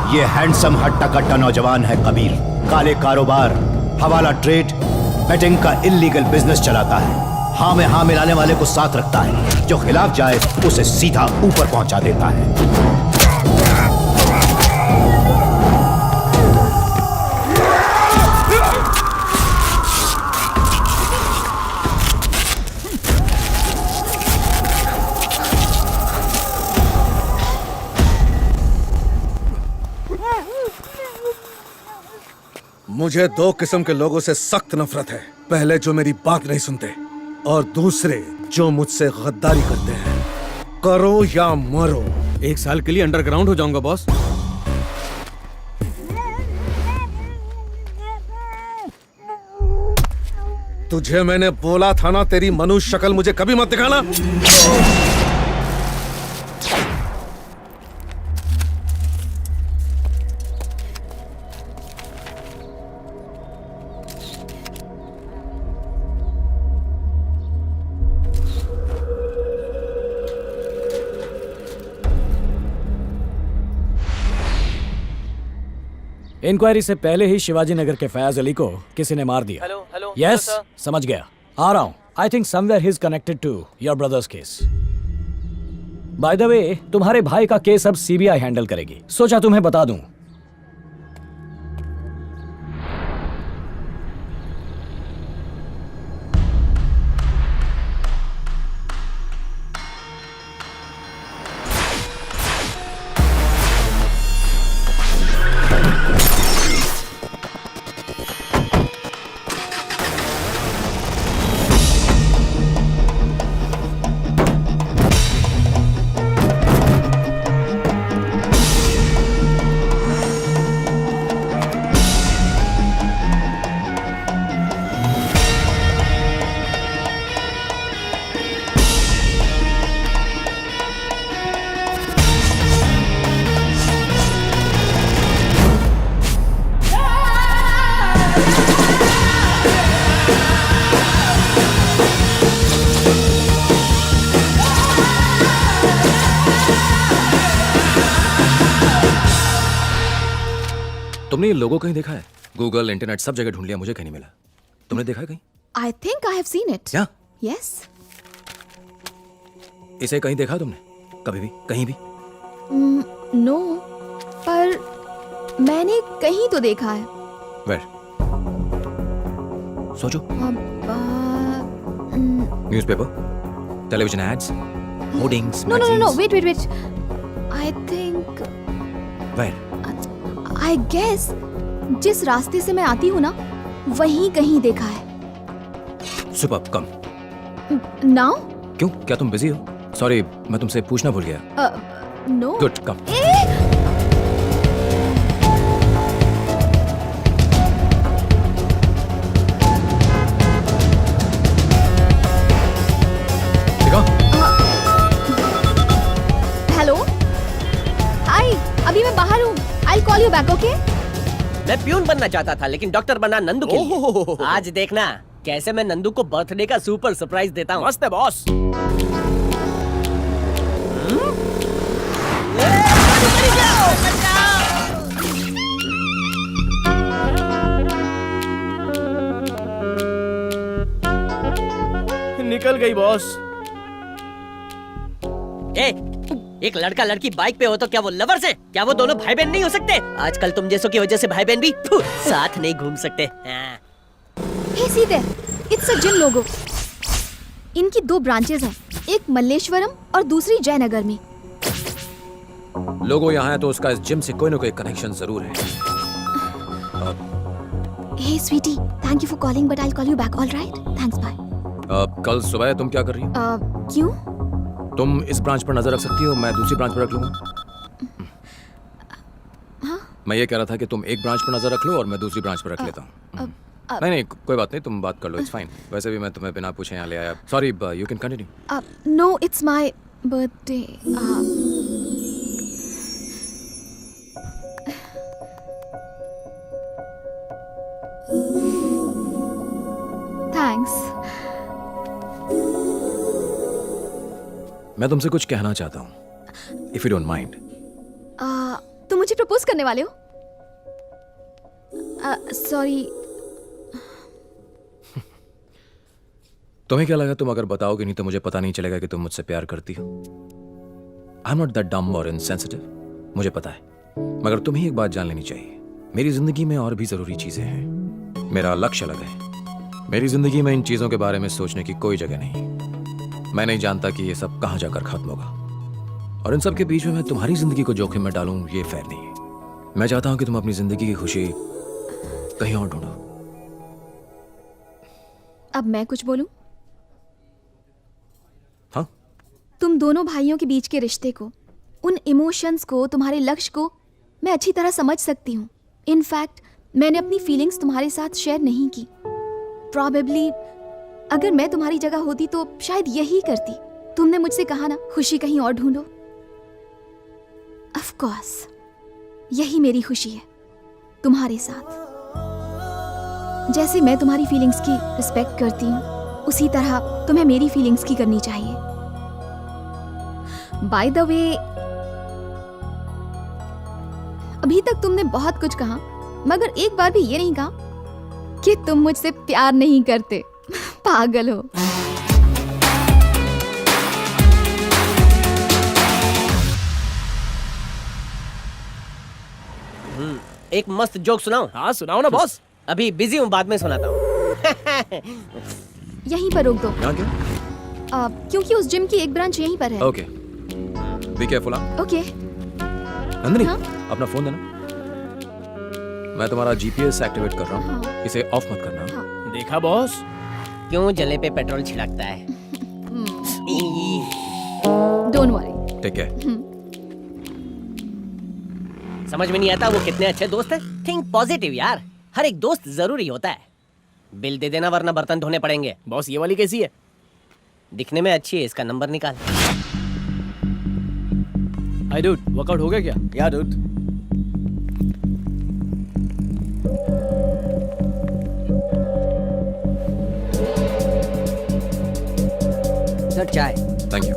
ये हैंडसम हट्टा कट्टा नौजवान है कबीर। काले कारोबार, हवाला ट्रेड, बेटिंग का इल्लीगल बिजनेस चलाता है। हाँ में हाँ मिलाने वाले को साथ रखता है, जो खिलाफ जाए उसे सीधा ऊपर पहुंचा देता है। मुझे दो किस्म के लोगों से सख्त नफरत है। पहले जो मेरी बात नहीं सुनते और दूसरे जो मुझसे गद्दारी करते हैं। करो या मरो। 1 साल के लिए अंडरग्राउंड हो जाऊंगा बॉस। तुझे मैंने बोला था ना, तेरी मनुष्य शक्ल मुझे कभी मत दिखाना। इंक्वायरी से पहले ही शिवाजी नगर के फयाज अली को किसी ने मार दिया। Hello hello. यस, समझ गया, आ रहा हूं। I think somewhere he is connected to your brother's case. By the way, तुम्हारे भाई का केस अब सीबीआई हैंडल करेगी। सोचा तुम्हें बता दूं। तुमने ये लोगो कहीं देखा है? गूगल, इंटरनेट सब जगह ढूंढ लिया, मुझे कहीं नहीं मिला। तुमने देखा है कहीं? I think I have seen it. क्या? Yes. इसे कहीं देखा तुमने? कभी भी? कहीं भी? No. पर मैंने कहीं तो देखा है। Where? सोचो। Newspaper, television ads, hoardings, No. Wait. I think. Where? I guess जिस रास्ते से मैं आती हूँ ना वहीं कहीं देखा है। सुपर, कम। नाउ? क्यों, क्या तुम बिजी हो? सॉरी, मैं तुमसे पूछना भूल गया। नो। गुड, कम। हेलो, हाय, अभी मैं बाहर हूँ। I'll call you back, okay? मैं प्यून बनना चाहता था लेकिन डॉक्टर बना नंदू के लिए। आज देखना कैसे मैं नंदू को बर्थडे का सुपर सरप्राइज देता हूँ। मस्त है बॉस। निकल गई बॉस। एक लड़का लड़की बाइक पे हो तो क्या वो लवर्स है? क्या वो दोनों भाई बहन नहीं हो सकते? आजकल तुम जैसों की वजह से भाई बहन भी साथ नहीं घूम सकते। Hey, see there. It's a gym logo. इनकी 2 ब्रांचेस हैं, एक मल्लेश्वरम और दूसरी जयनगर में। लोगो यहाँ है तो उसका इस जिम से कोई ना कोई कनेक्शन जरूर है। Hey, sweetie, thank you for calling, but I'll call you back. All right? Thanks, bye. कल सुबह तुम क्या कर रही हो? क्यों? तुम इस ब्रांच पर नजर रख सकती हो, मैं दूसरी ब्रांच पर रख लूंगा। हाँ? मैं ये कह रहा था कि तुम एक ब्रांच पर नजर रख लो और मैं दूसरी ब्रांच पर रख लेता हूँ। नहीं, कोई बात नहीं, तुम बात कर लो, इट्स फाइन। वैसे भी मैं तुम्हें बिना पूछे यहाँ ले आया। Sorry, you can continue. No, it's my birthday. Thanks. मैं तुमसे कुछ कहना चाहता हूँ, इफ यू डोंट माइंड। तुम मुझे प्रपोज करने वाले हो? सॉरी। तुम्हें क्या लगा तुम अगर बताओगे नहीं तो मुझे पता नहीं चलेगा कि तुम मुझसे प्यार करती हो? I am not that dumb और इनसेंसिटिव, मुझे पता है, मगर तुम्हें एक बात जान लेनी चाहिए, मेरी जिंदगी में और भी जरूरी चीजें हैं। मेरा लक्ष्य अलग है। मेरी जिंदगी में इन चीजों के बारे में सोचने की कोई जगह नहीं। मैं नहीं जानता कि ये सब कहां जाकर खत्म होगा, और इन सब के बीच में मैं तुम्हारी जिंदगी को जोखिम में डालूं, ये फेयर नहीं है। मैं चाहता हूं कि तुम अपनी जिंदगी की खुशी कहीं और ढूंढो। अब मैं कुछ बोलूं? हाँ? तुम दोनों भाइयों के बीच के रिश्ते को, उन इमोशंस को, तुम्हारे लक्ष्य को मैं अच्छी तरह समझ सकती हूँ। इनफैक्ट मैंने अपनी फीलिंग्स तुम्हारे साथ शेयर नहीं की। प्रॉबेबली अगर मैं तुम्हारी जगह होती तो शायद यही करती। तुमने मुझसे कहा ना, खुशी कहीं और ढूंढो। ऑफ कोर्स यही मेरी खुशी है, तुम्हारे साथ। जैसे मैं तुम्हारी फीलिंग्स की रिस्पेक्ट करती हूँ, उसी तरह तुम्हें मेरी फीलिंग्स की करनी चाहिए। बाय द वे, अभी तक तुमने बहुत कुछ कहा, मगर एक बार भी ये नहीं कहा कि तुम मुझसे प्यार नहीं करते। पागल हो। एक मस्त जोक सुनाऊं? हाँ सुनाओ ना बॉस। अभी बिजी हूँ, बाद में सुनाता हूँ। यहीं पर रोक दो। यहाँ क्यों? क्योंकि उस जिम की एक ब्रांच यहीं पर है। Okay, be careful. Okay. Nandini, अपना फोन देना। मैं तुम्हारा जीपीएस एक्टिवेट कर रहा हूँ, इसे ऑफ मत करना। देखा बॉस, क्यों जले पे पेट्रोल छिड़कता है? Don't worry. Take care. समझ में नहीं आता वो कितने अच्छे दोस्त हैं। थिंक पॉजिटिव यार, हर एक दोस्त जरूरी होता है। बिल दे देना वरना बर्तन धोने पड़ेंगे। बॉस ये वाली कैसी है? दिखने में अच्छी है, इसका नंबर निकाल। हाय डूड, वर्कआउट हो गया क्या? या डूड। सर चाय। Thank you.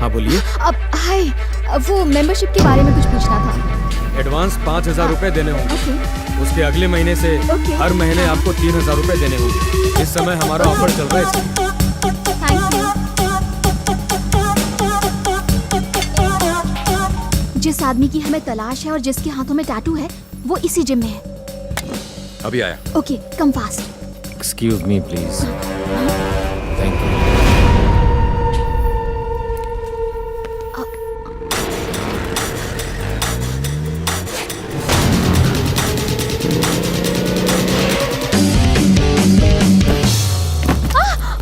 हाँ बोलिए। अब हाय, वो मेंबरशिप के बारे में कुछ पूछना था। एडवांस 5,000 रुपए देने होंगे। ओके। उसके अगले महीने से हर महीने आपको 3,000 रुपए देने होंगे। इस समय हमारा ऑफर चल रहा है। Thank you. जिस आदमी की हमें तलाश है और जिसके हाथों में टैटू है वो इसी जिम में है। अभी आया। Okay, come fast. Excuse me please. Thank you.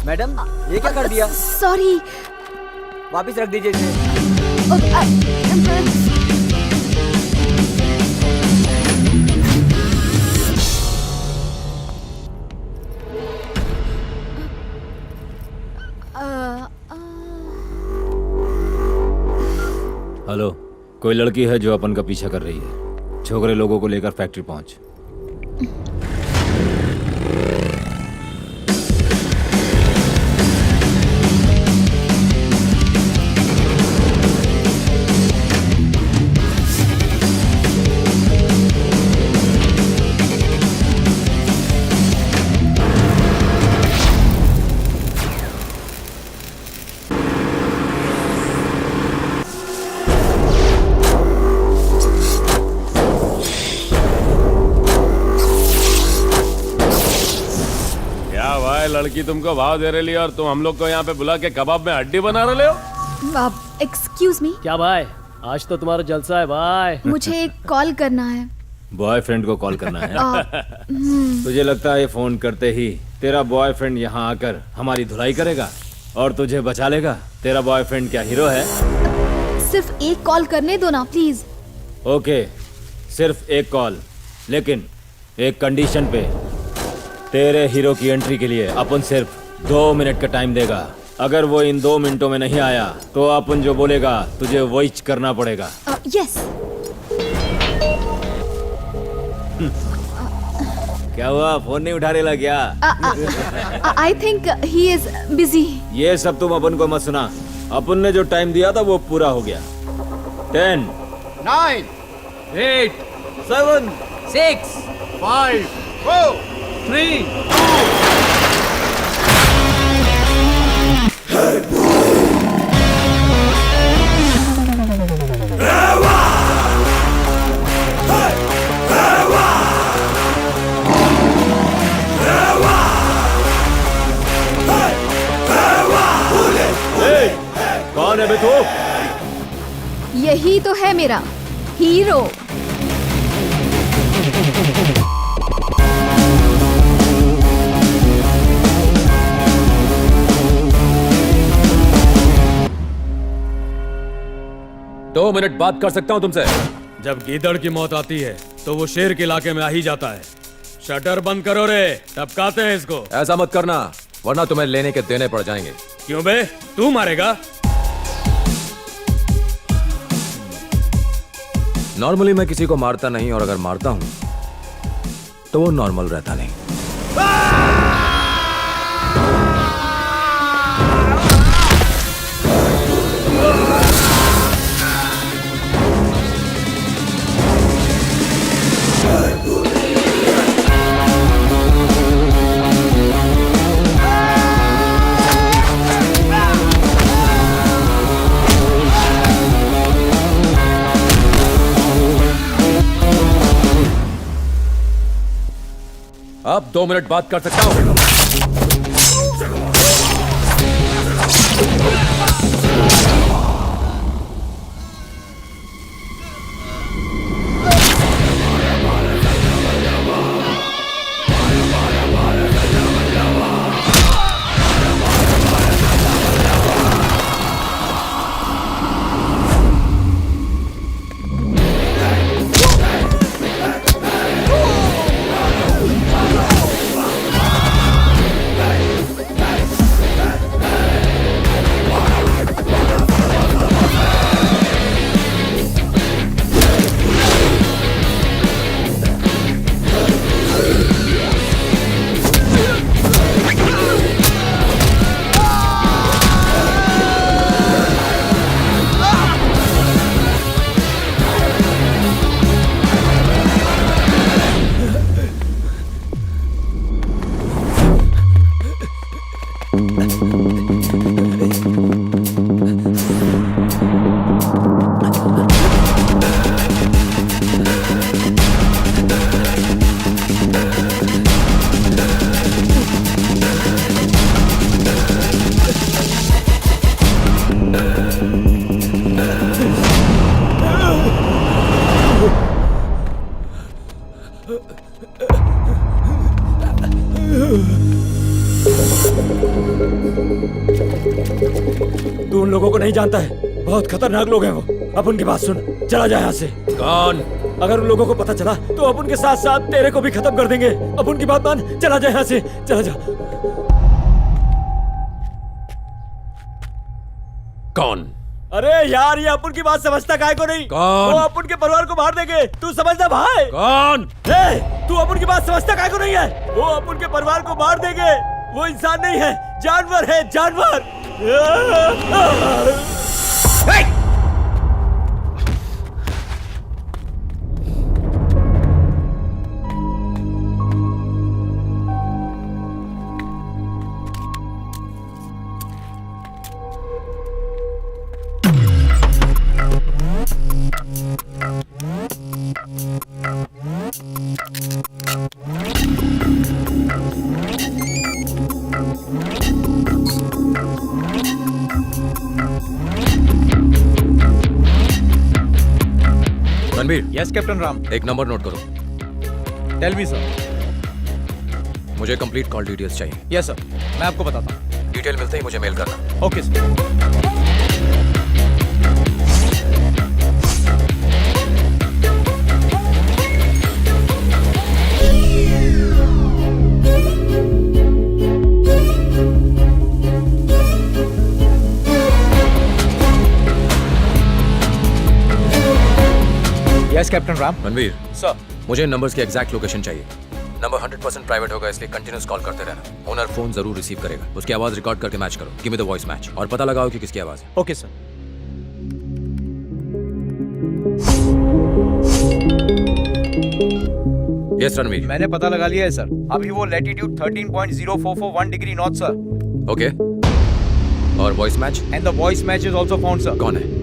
Madam, ये क्या कर दिया? सॉरी। वापस रख दीजिए इसे। हेलो, कोई लड़की है जो अपन का पीछा कर रही है। छोकरे लोगों को लेकर फैक्ट्री पहुंच। लड़की तुमको भाव दे रही है और तुम हम लोग को यहाँ पे बुला के कबाब में हड्डी बना रहे हो। Excuse me. क्या भाई, आज तो तुम्हारा जलसा है भाई। मुझे कॉल करना है। बॉयफ्रेंड को कॉल करना है। तुझे लगता है ये फोन करते ही तेरा बॉयफ्रेंड यहाँ आकर हमारी धुलाई करेगा और तुझे बचा लेगा? तेरा बॉयफ्रेंड क्या हीरो है? सिर्फ एक कॉल करने दो ना प्लीज। ओके, सिर्फ एक कॉल, लेकिन एक कंडीशन पे। तेरे हीरो की एंट्री के लिए अपन सिर्फ 2 मिनट का टाइम देगा। अगर वो इन 2 मिनटों में नहीं आया तो अपन जो बोलेगा तुझे वही करना पड़ेगा। यस। क्या हुआ, फोन नहीं उठा रहे ला क्या? I think he is busy. ये सब तुम अपन को मत सुना। अपन ने जो टाइम दिया था वो पूरा हो गया। 10 9 8 7 6 5 4 3 कौन है बे तू? यही तो है मेरा हीरो। दो मिनट बात कर सकता हूं तुमसे? जब गीदड़ की मौत आती है तो वो शेर के इलाके में आ ही जाता है। शटर बंद करो रे, टपकाते हैं इसको। ऐसा मत करना वरना तुम्हें लेने के देने पड़ जाएंगे। क्यों बे, तू मारेगा? नॉर्मली मैं किसी को मारता नहीं, और अगर मारता हूं तो वो नॉर्मल रहता नहीं। अब 2 मिनट बात कर सकता हूं। नहीं जानता है, बहुत खतरनाक लोग हैं वो। अब उनकी बात सुन, चला जाए यहाँ से। कौन? अगर उन लोगों को पता चला तो अब उनके साथ साथ तेरे को भी खत्म कर देंगे। अब उनकी बात मान, चला जाए यहाँ से, चला जा। कौन? अरे यार, ये अपन की बात समझता काहे को नहीं? कौन? वो अपन के परिवार को मार देंगे, तू समझना भाई। कौन? तू अपन की बात समझता काहे को नहीं है? वो अपन के परिवार को मार देंगे। वो इंसान नहीं है, जानवर है, जानवर। रणबीर। Yes captain Ram. एक नंबर नोट करो। Tell me sir. मुझे कंप्लीट कॉल डिटेल्स चाहिए। यस सर, मैं आपको बताता हूँ। डिटेल मिलते ही मुझे मेल करना। Okay sir. Yes captain Ram. Ranbir sir, मुझे नंबर्स की एग्जैक्ट लोकेशन चाहिए। नंबर 100% प्राइवेट होगा, इसलिए कंटिन्यूस कॉल करते रहना। ओनर फोन जरूर रिसीव करेगा, उसकी आवाज रिकॉर्ड करके मैच करो। Give me the voice match और पता लगाओ कि किसकी आवाज है। Okay sir. यस रणबीर। मैंने पता लगा लिया है सर। अभी वो latitude 13.0441 degree north sir. Okay, और voice match? And the voice match is also found sir. कौन है?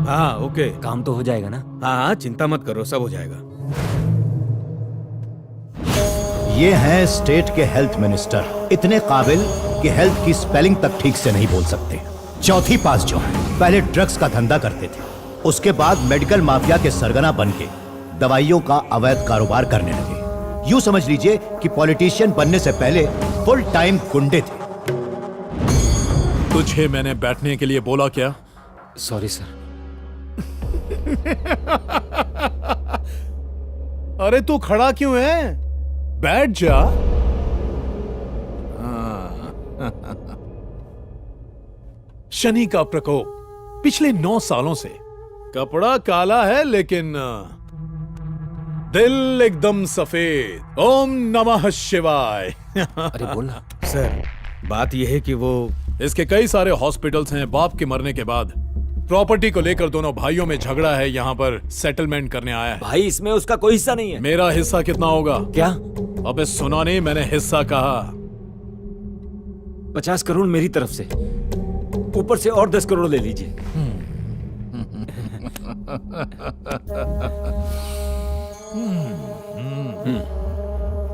हाँ ओके, काम तो हो जाएगा ना? हाँ हाँ, चिंता मत करो, सब हो जाएगा। ये हैं स्टेट के हेल्थ मिनिस्टर, इतने काबिल कि हेल्थ की स्पेलिंग तक ठीक से नहीं बोल सकते। चौथी पास जो है, पहले ड्रग्स का धंधा करते थे, उसके बाद मेडिकल माफिया के सरगना बन के दवाइयों का अवैध कारोबार करने लगे। यूं समझ लीजिए कि पॉलिटिशियन बनने से पहले फुल टाइम गुंडे थे। तुझे मैंने बैठने के लिए बोला क्या? Sorry sir. अरे तू खड़ा क्यों है? बैठ जा। शनि का प्रकोप पिछले 9 सालों से। कपड़ा काला है लेकिन दिल एकदम सफेद। ओम नमः शिवाय। अरे बोलना। सर, बात यह है कि वो इसके कई सारे हॉस्पिटल्स हैं। बाप के मरने के बाद प्रॉपर्टी को लेकर दोनों भाइयों में झगड़ा है। यहाँ पर सेटलमेंट करने आया है। भाई, इसमें उसका कोई हिस्सा नहीं है। मेरा हिस्सा कितना होगा? क्या? अबे सुना नहीं, मैंने हिस्सा कहा। 50 करोड़ मेरी तरफ से, ऊपर से और 10 करोड़ ले लीजिए।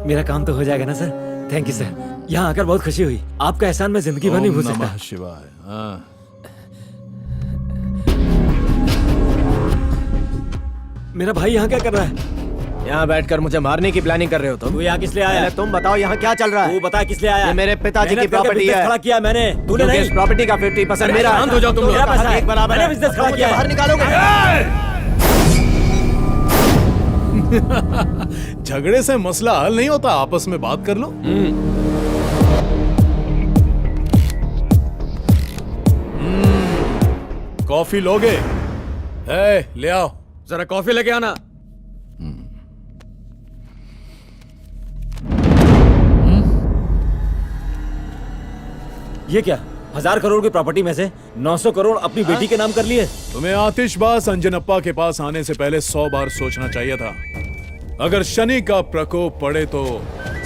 मेरा काम तो हो जाएगा ना सर? Thank you sir. यहाँ आकर बहुत खुशी हुई। आपका एहसान मैं जिंदगी भर नहीं भूल सकता। नमः शिवाय। हाँ। मेरा भाई यहाँ क्या कर रहा है? यहाँ बैठकर मुझे मारने की प्लानिंग कर रहे हो तुम? तू यहाँ किस लिए आया? तुम बताओ यहाँ क्या चल रहा है? तू बता किस लिए आया? ये मेरे पिताजी की प्रॉपर्टी है। खड़ा किया मैंने, तूने नहीं। इस प्रॉपर्टी का 50% मेरा है। शांत हो जाओ तुम लोग। मेरा पैसा है, एक बराबर मैंने है। बिजनेस खड़ा किया है। बाहर निकालोगे? झगड़े से मसला हल नहीं होता, आपस में बात कर लो। कॉफी लोगे? ले आओ। जरा कॉफी लेके आना। ये क्या? 1000 करोड़ की प्रॉपर्टी में से 900 करोड़ अपनी बेटी के नाम कर लिए? तुम्हें आतिशबाज अंजनप्पा के पास आने से पहले 100 बार सोचना चाहिए था। अगर शनि का प्रकोप पड़े तो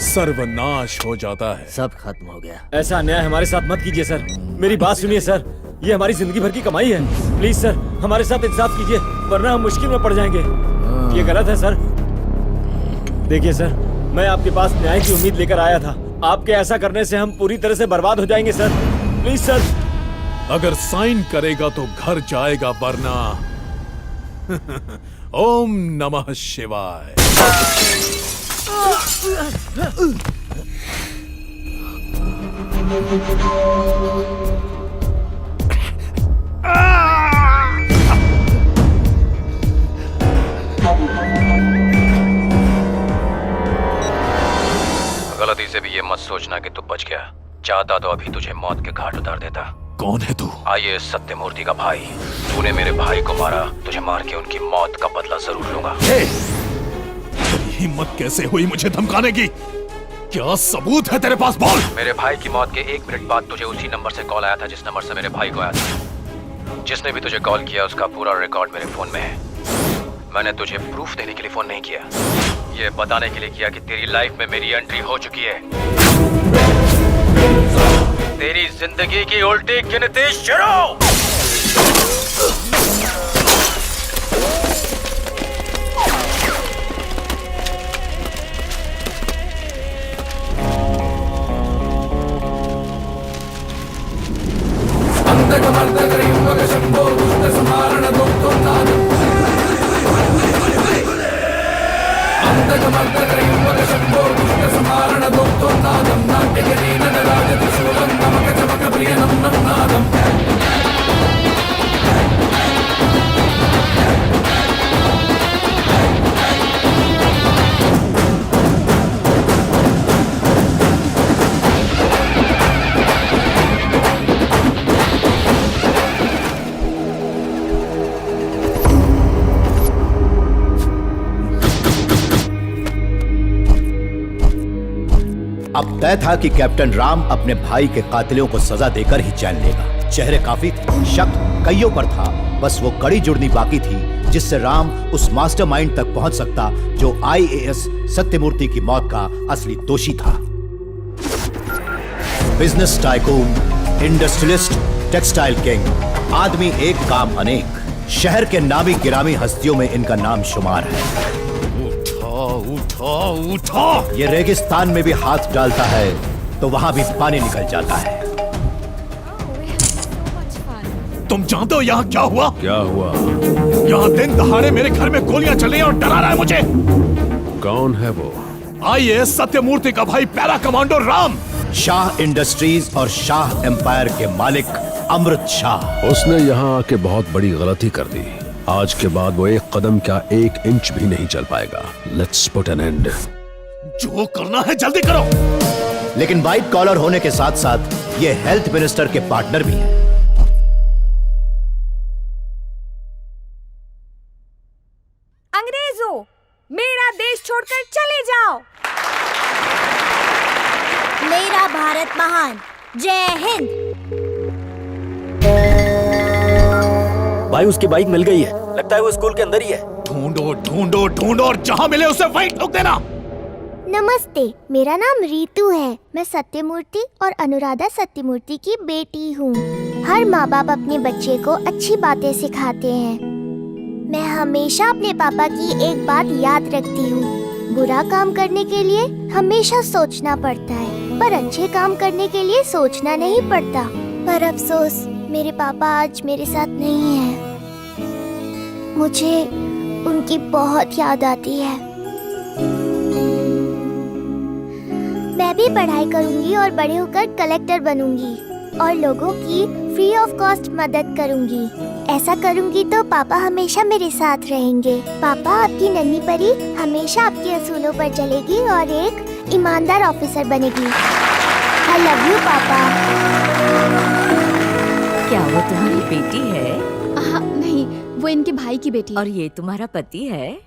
सर्वनाश हो जाता है। सब खत्म हो गया। ऐसा अन्याय हमारे साथ मत कीजिए सर। मेरी बात सुनिए सर, ये हमारी जिंदगी भर की कमाई है। प्लीज सर, हमारे साथ इंसाफ कीजिए, वरना हम मुश्किल में पड़ जाएंगे। ये गलत है सर। देखिए सर, मैं आपके पास न्याय की उम्मीद लेकर आया था। आपके ऐसा करने से हम पूरी तरह से बर्बाद हो जाएंगे सर। Please sir. अगर साइन करेगा तो घर जाएगा, वरना ओम नमः शिवाय। गलती से भी ये मत सोचना कि तू बच गया। चाहता तो अभी तुझे मौत के घाट उतार देता। कौन है तू? आइए सत्यमूर्ति का भाई। तूने मेरे भाई को मारा, तुझे मार के उनकी मौत का बदला जरूर लूंगा। हिम्मत कैसे हुई मुझे धमकाने की? क्या सबूत है तेरे पास? बोल। मेरे भाई की मौत के 1 मिनट बाद तुझे उसी नंबर से कॉल आया था जिस नंबर से मेरे भाई को आया था। जिसने भी तुझे कॉल किया उसका पूरा रिकॉर्ड मेरे फोन में है। मैंने तुझे प्रूफ देने के लिए फोन नहीं किया, ये बताने के लिए किया कि तेरी लाइफ में मेरी एंट्री हो चुकी है। तेरी जिंदगी की उल्टी गिनती शुरू। अब तय था कि कैप्टन राम अपने भाई के कातिलों को सजा देकर ही चैन लेगा। चेहरे काफी थे, शक कईयों पर था, बस वो कड़ी जुड़नी बाकी थी जिससे राम उस मास्टरमाइंड तक पहुंच सकता जो IAS सत्यमूर्ति की मौत का असली दोषी था। Business tycoon, industrialist, textile king, आदमी एक काम अनेक, शहर के नामी गिरामी हस्तियों में इनका नाम शुमार है। उठो। ये रेगिस्तान में भी हाथ डालता है तो वहां भी पानी निकल जाता है। तुम जानते हो यहाँ क्या हुआ? क्या हुआ? यहाँ दिन दहाड़े मेरे घर में गोलियां चल रही हैं और डरा रहा है मुझे। कौन है वो? IAS सत्यमूर्ति का भाई para commando Ram. Shah industries और शाह एम्पायर के मालिक अमृत शाह। उसने यहाँ आके बहुत बड़ी गलती कर दी। आज के बाद वो 1 कदम क्या 1 इंच भी नहीं चल पाएगा। Let's put an end. जो करना है जल्दी करो। लेकिन वाइट कॉलर होने के साथ साथ ये हेल्थ मिनिस्टर के पार्टनर भी हैं। अंग्रेजों, मेरा देश छोड़कर चले जाओ। मेरा भारत महान। जय हिंद। भाई उसकी बाइक मिल गई है, लगता है वो स्कूल के अंदर ही है। ढूंढो ढूंढो ढूंढो और जहां मिले उसे वहीं ठोक देना। नमस्ते, मेरा नाम रीतू है। मैं सत्यमूर्ति और अनुराधा सत्यमूर्ति की बेटी हूँ। हर माँ बाप अपने बच्चे को अच्छी बातें सिखाते हैं। मैं हमेशा अपने पापा की एक बात याद रखती हूँ, बुरा काम करने के लिए हमेशा सोचना पड़ता है, पर अच्छे काम करने के लिए सोचना नहीं पड़ता। पर अफसोस मेरे पापा आज मेरे साथ नहीं हैं। मुझे उनकी बहुत याद आती है। मैं भी पढ़ाई करूंगी और बड़े होकर कलेक्टर बनूंगी और लोगों की फ्री ऑफ कॉस्ट मदद करूंगी। ऐसा करूंगी तो पापा हमेशा मेरे साथ रहेंगे। पापा, आपकी नन्ही परी हमेशा आपके असूलों पर चलेगी और एक ईमानदार ऑफिसर बनेगी। आई लव यू पापा। क्या वो तुम्हारी बेटी है? नहीं, वो इनके भाई की बेटी। और ये तुम्हारा पति है?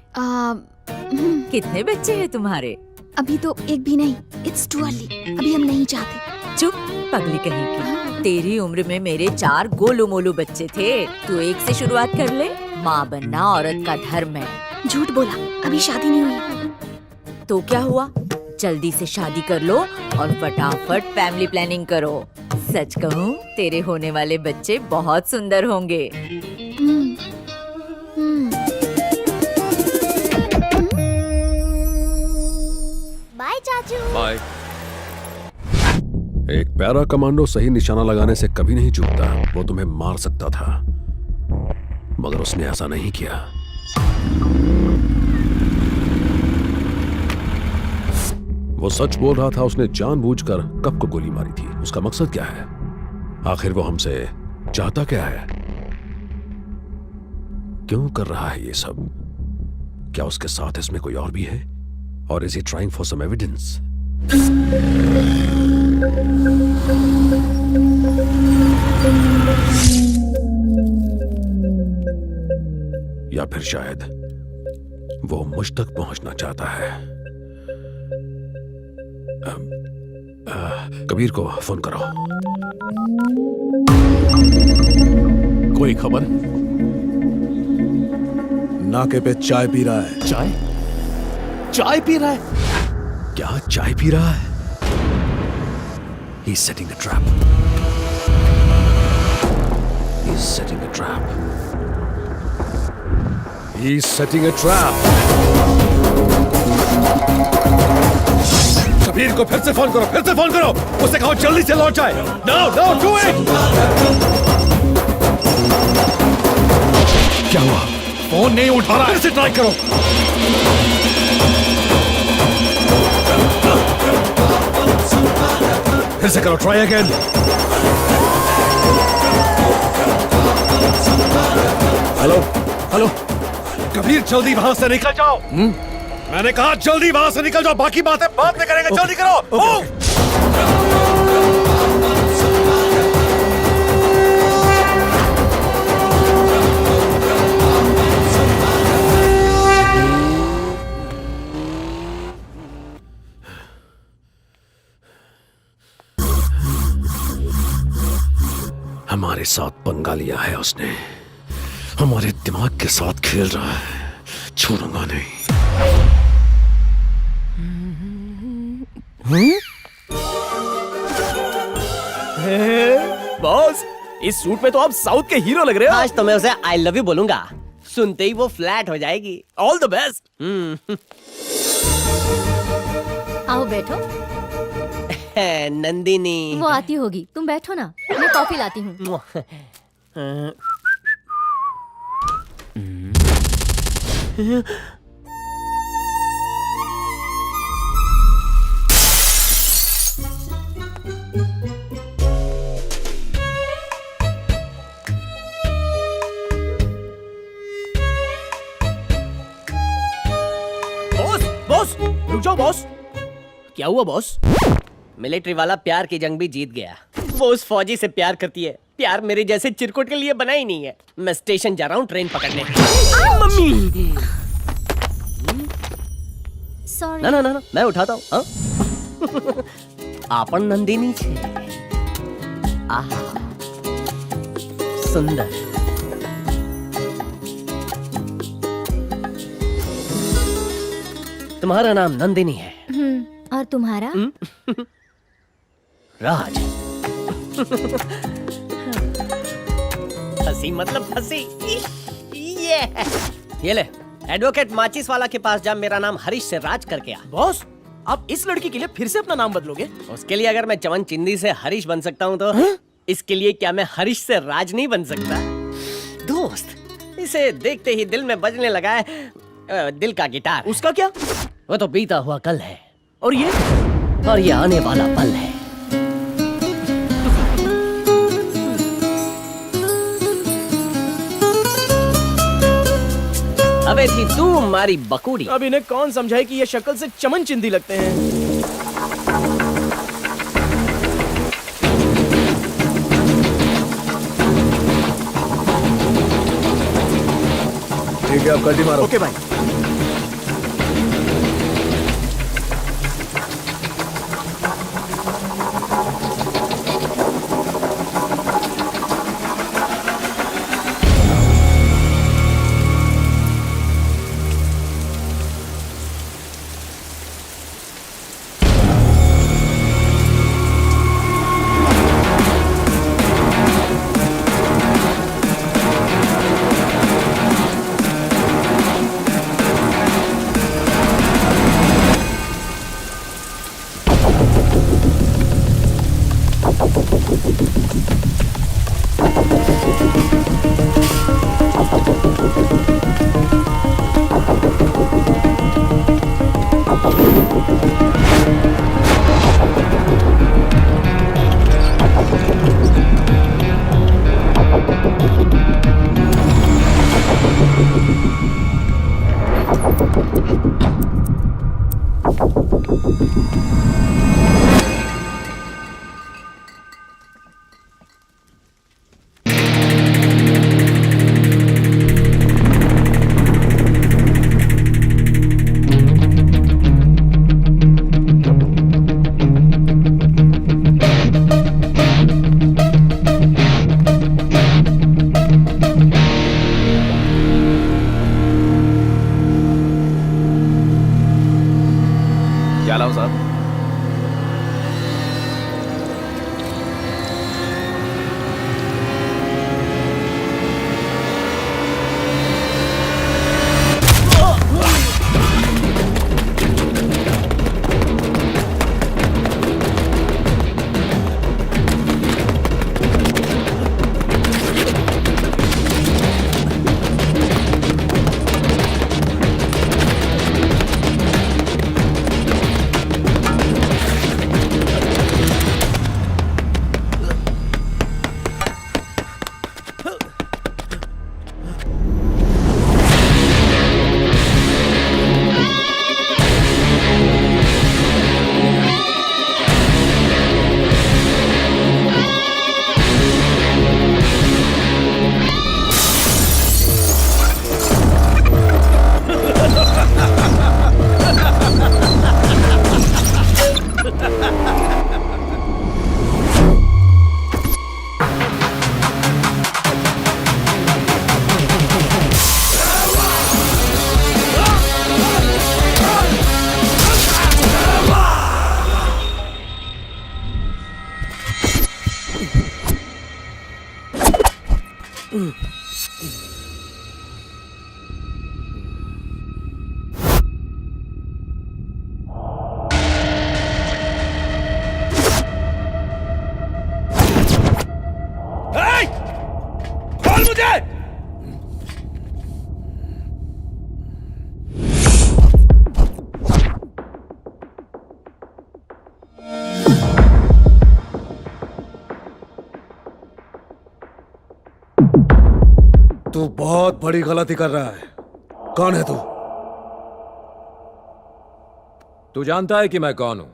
कितने बच्चे हैं तुम्हारे? अभी तो एक भी नहीं। It's too early. अभी हम नहीं चाहते। चुप, पगली कहीं की। तेरी उम्र में मेरे 4 गोलू मोलू बच्चे थे। तू एक से शुरुआत कर ले। माँ बनना औरत का धर्म है। झूठ बोला, अभी शादी नहीं हुई। तो क्या हुआ? जल्दी से शादी कर लो और फटाफट फैमिली प्लानिंग करो। सच कहूँ, तेरे होने वाले बच्चे बहुत सुंदर होंगे। बाय चाचू। बाय। एक पैरा कमांडो सही निशाना लगाने से कभी नहीं चूकता। वो तुम्हें मार सकता था, मगर उसने ऐसा नहीं किया। वो सच बोल रहा था। उसने जानबूझकर कब को गोली मारी थी। उसका मकसद क्या है? आखिर वो हमसे चाहता क्या है? क्यों कर रहा है ये सब? क्या उसके साथ इसमें कोई और भी है? Or is he trying for some evidence? या फिर शायद वो मुझ तक पहुंचना चाहता है। कबीर को फोन करो। कोई खबर? नाके पे चाय पी रहा है। चाय? चाय पी रहा है? क्या चाय पी रहा है? He's setting a trap. He's setting a trap. He's setting a trap. Kabir को फिर से फोन करो, फिर से फोन करो। उसे कहो जल्दी से लौट जाए। No, no, do it! क्या हुआ? फोन नहीं उठा रहा है। फिर से ट्राई करो। फिर से करो, try again. Hello, hello. Kabir जल्दी वहां से निकल जाओ। मैंने कहा जल्दी वहां से निकल जाओ। बाकी बातें बाद में करेंगे। जल्दी करो। हमारे साथ पंगा लिया है उसने। हमारे दिमाग के साथ खेल रहा है। छोड़ूंगा नहीं। बॉस, इस सूट पे तो आप साउथ के हीरो लग रहे हो। आज तो मैं उसे आई लव यू बोलूंगा। सुनते ही वो फ्लैट हो जाएगी। All the best. आओ बैठो। नंदिनी। वो आती होगी, तुम बैठो ना, मैं कॉफी लाती हूँ। बॉस, रुक जाओ बॉस। क्या हुआ बॉस? मिलिट्री वाला प्यार की जंग भी जीत गया। वो उस फौजी से प्यार करती है। प्यार मेरे जैसे चिरकुट के लिए बना ही नहीं है। मैं स्टेशन जा रहा हूँ ट्रेन पकड़ने। मम्मी। सॉरी। ना ना ना, मैं उठाता हूँ। आपन नंदिनी छे। आहा, सुंदर। तुम्हारा नाम नंदिनी है। और तुम्हारा? राज। हंसी मतलब हंसी। ये ले, एडवोकेट माचिस वाला के पास जा, मेरा नाम हरीश से राज करके आ। बॉस, आप इस लड़की के लिए फिर से अपना नाम बदलोगे? उसके लिए अगर मैं चमन चिंदी से हरीश बन सकता हूँ तो इसके लिए क्या मैं हरीश से राज नहीं बन सकता? दोस्त, इसे देखते ही दिल में बजने लगा है दिल का गिटार। उसका क्या? वो तो बीता हुआ कल है। और ये आने वाला पल है। अबे थी तू मारी बकूड़ी। अब इन्हें कौन समझाए कि ये शक्ल से चमन चिंदी लगते हैं। ठीक है, आप कल्टी मारो। ओके भाई। क्या लाऊं साहब? खोल मुझे! तू बहुत बड़ी गलती कर रहा है। कौन है तू? तू जानता है कि मैं कौन हूं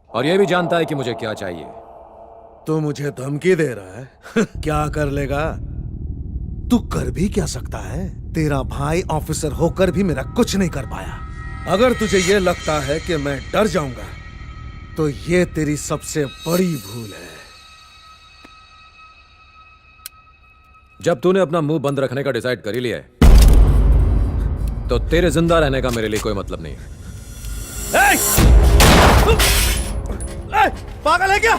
और यह भी जानता है कि मुझे क्या चाहिए। तू मुझे धमकी दे रहा है? क्या कर लेगा? तू कर भी क्या सकता है? तेरा भाई ऑफिसर होकर भी मेरा कुछ नहीं कर पाया। अगर तुझे यह लगता है कि मैं डर जाऊंगा तो यह तेरी सबसे बड़ी भूल है। जब तूने अपना मुंह बंद रखने का डिसाइड कर ही लिया है तो तेरे जिंदा रहने का मेरे लिए कोई मतलब नहीं है। पागल है क्या?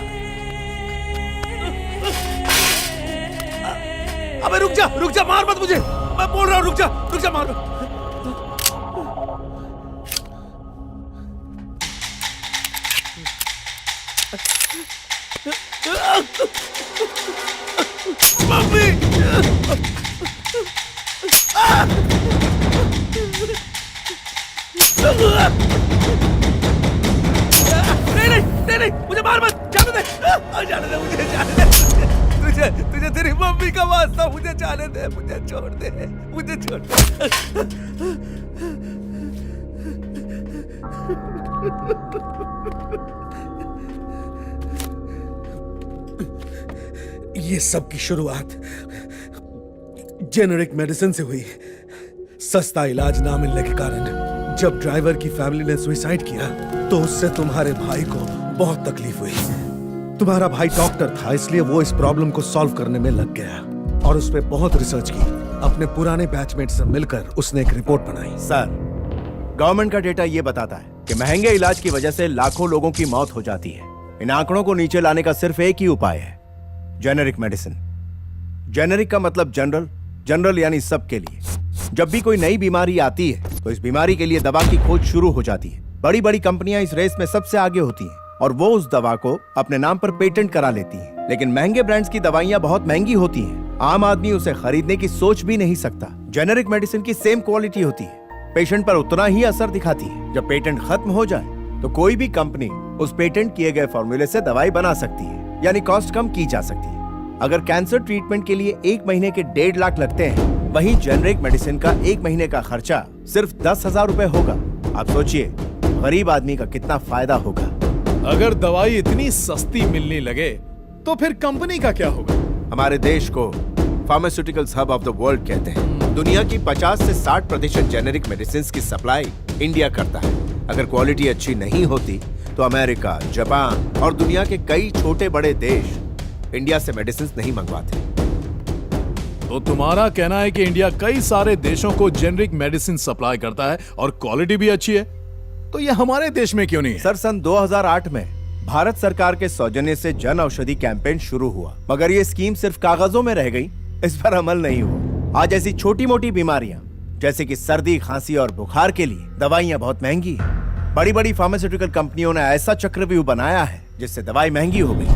अबे रुक जा, मार मत मुझे। मैं बोल रहा हूं, रुक जा, मार मत। मम्मी! नहीं, मुझे मार मत, जाने दे मुझे, जाने दे। तुझे तेरी मम्मी का वास्ता, मुझे जाने दे, मुझे छोड़ दे, मुझे छोड़ ये सब की शुरुआत जेनेरिक मेडिसिन से हुई। सस्ता इलाज ना मिलने के कारण जब ड्राइवर की फैमिली ने सुसाइड किया तो उससे तुम्हारे भाई को बहुत तकलीफ हुई। तुम्हारा भाई डॉक्टर था, इसलिए वो इस प्रॉब्लम को सॉल्व करने में लग गया और उस पर बहुत रिसर्च की। अपने पुराने बैचमेट से मिलकर उसने एक रिपोर्ट बनाई। सर, गवर्नमेंट का डेटा ये बताता है कि महंगे इलाज की वजह से लाखों लोगों की मौत हो जाती है। इन आंकड़ों को नीचे लाने का सिर्फ एक ही उपाय है, जेनेरिक मेडिसिन। जेनेरिक का मतलब जनरल, जनरल यानी सबके लिए। जब भी कोई नई बीमारी आती है तो इस बीमारी के लिए दवा की खोज शुरू हो जाती है। बड़ी बड़ी कंपनियां इस रेस में सबसे आगे होती हैं और वो उस दवा को अपने नाम पर पेटेंट करा लेती हैं। लेकिन महंगे ब्रांड्स की दवाइयां बहुत महंगी होती हैं, आम आदमी उसे खरीदने की सोच भी नहीं सकता। जेनेरिक मेडिसिन की सेम क्वालिटी होती है, पेशेंट पर उतना ही असर दिखाती है। जब पेटेंट खत्म हो जाए तो कोई भी कंपनी उस पेटेंट किए गए फॉर्मूले से दवाई बना सकती है, यानी कॉस्ट कम की जा सकती है। अगर कैंसर ट्रीटमेंट के लिए 1 महीने के 1.5 लाख लगते हैं, वहीं जेनरिक मेडिसिन का 1 महीने का खर्चा सिर्फ 10,000 रुपए होगा। आप सोचिए गरीब आदमी का कितना फायदा होगा। अगर दवाई इतनी सस्ती मिलने लगे तो फिर कंपनी का क्या होगा? हमारे देश को pharmaceuticals hub of the world कहते हैं। दुनिया की 50 से 60% जेनेरिक मेडिसिन की सप्लाई इंडिया करता है। अगर क्वालिटी अच्छी नहीं होती तो अमेरिका, जापान और दुनिया के कई छोटे बड़े देश इंडिया से मेडिसिन नहीं मंगवाते। तो तुम्हारा कहना है कि इंडिया कई सारे देशों को जेनरिक मेडिसिन सप्लाई करता है और क्वालिटी भी अच्छी है, तो ये हमारे देश में क्यों नहीं है? सर, सन 2008 में भारत सरकार के सौजन्य से जन औषधि कैंपेन शुरू हुआ, मगर ये स्कीम सिर्फ कागजों में रह गई, इस पर अमल नहीं हुआ। आज ऐसी छोटी मोटी बीमारियां जैसे कि सर्दी, खांसी और बुखार के लिए दवाइयां बहुत महंगी हैं। बड़ी बड़ी फार्मास्यूटिकल कंपनियों ने ऐसा चक्रव्यूह बनाया है जिससे दवाई महंगी हो गई।